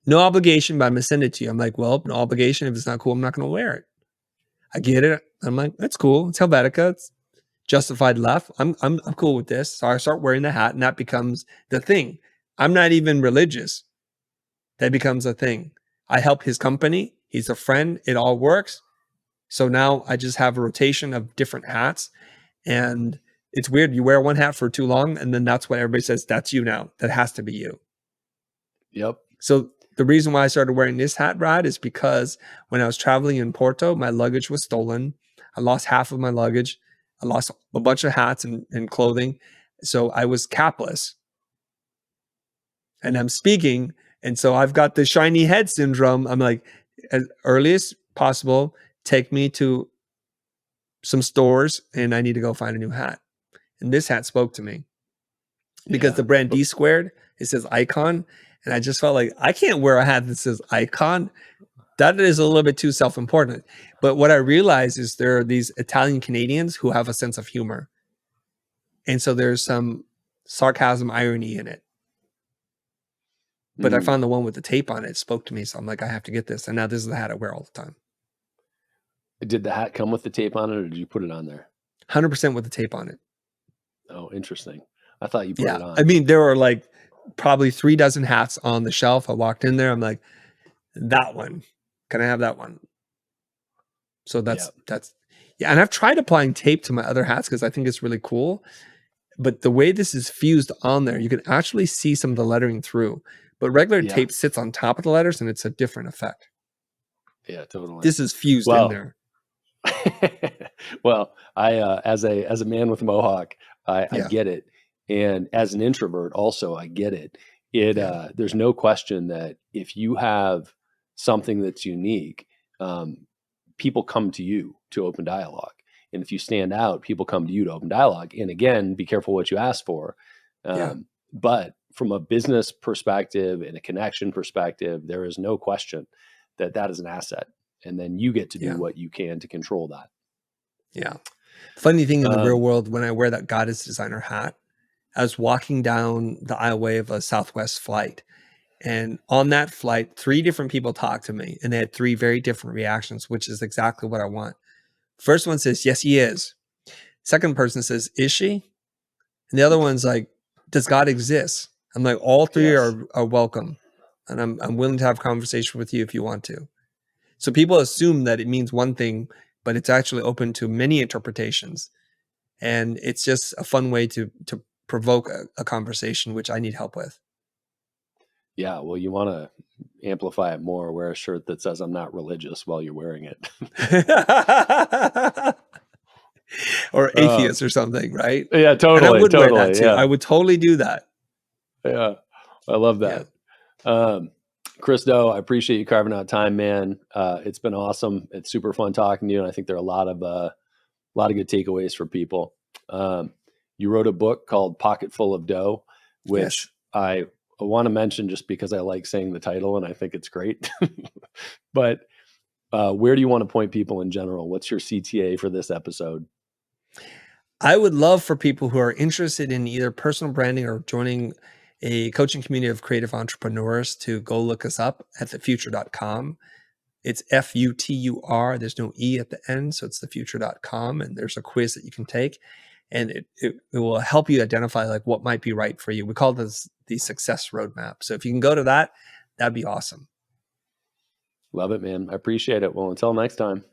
No obligation, but I'm going to send it to you. I'm like, well, no obligation. If it's not cool, I'm not going to wear it. I get it. I'm like, that's cool. It's Helvetica. It's justified left. I'm cool with this. So I start wearing the hat, and that becomes the thing. I'm not even religious. that becomes a thing. I help his company. He's a friend. It all works. So now I just have a rotation of different hats. And it's weird. You wear one hat for too long, and then that's what everybody says, that's you now. That has to be you. Yep. So the reason why I started wearing this hat, Brad, is because when I was traveling in Porto, my luggage was stolen. I lost half of my luggage. I lost a bunch of hats and clothing. So I was capless. And I'm speaking. And so I've got the shiny head syndrome. I'm like, as early as possible, take me to some stores and I need to go find a new hat. And this hat spoke to me because the brand D Squared, it says Icon. And I just felt like I can't wear a hat that says Icon. That is a little bit too self-important. But what I realized is there are these Italian Canadians who have a sense of humor. And so there's some sarcasm, irony in it. But I found the one with the tape on it. It spoke to me. So I'm like, I have to get this. And now this is the hat I wear all the time. Did the hat come with the tape on it, or did you put it on there? 100% with the tape on it. Oh, interesting. I thought you put it on. I mean, there were like probably 3 dozen hats on the shelf. I walked in there. I'm like, that one. Can I have that one? So that's. And I've tried applying tape to my other hats because I think it's really cool. But the way this is fused on there, you can actually see some of the lettering through. But regular tape sits on top of the letters and it's a different effect. Yeah, totally. This is fused in there. Well, I as a man with a mohawk, I get it. And as an introvert also, I get it. There's no question that if you have something that's unique, people come to you to open dialogue. And if you stand out, people come to you to open dialogue. And again, be careful what you ask for. But from a business perspective and a connection perspective, there is no question that that is an asset. And then you get to do what you can to control that. Yeah. Funny thing in the real world, when I wear that goddess designer hat, I was walking down the aisleway of a Southwest flight. And on that flight, 3 different people talked to me and they had 3 very different reactions, which is exactly what I want. First one says, yes, he is. Second person says, is she? And the other one's like, does God exist? I'm like, all 3 are welcome. And I'm willing to have a conversation with you if you want to. So people assume that it means one thing, but it's actually open to many interpretations. And it's just a fun way to provoke a conversation, which I need help with. Yeah, well, you want to amplify it more. Wear a shirt that says I'm not religious while you're wearing it. Or atheist or something, right? Yeah, totally. And I would totally, wear that too. Yeah. I would totally do that. Yeah, I love that. Yeah. Chris Doe, I appreciate you carving out time, man. It's been awesome. It's super fun talking to you. And I think there are a lot of good takeaways for people. You wrote a book called Pocket Full of Dough, which I want to mention just because I like saying the title and I think it's great. But where do you want to point people in general? What's your CTA for this episode? I would love for people who are interested in either personal branding or joining a coaching community of creative entrepreneurs to go look us up at thefutur.com. It's FUTUR. There's no E at the end. So it's thefutur.com. And there's a quiz that you can take. And it will help you identify like what might be right for you. We call this the success roadmap. So if you can go to that, that'd be awesome. Love it, man. I appreciate it. Well, until next time.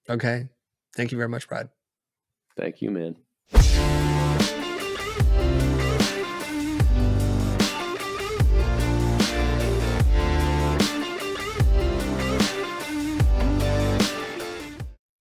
Okay. Thank you very much, Brad. Thank you, man.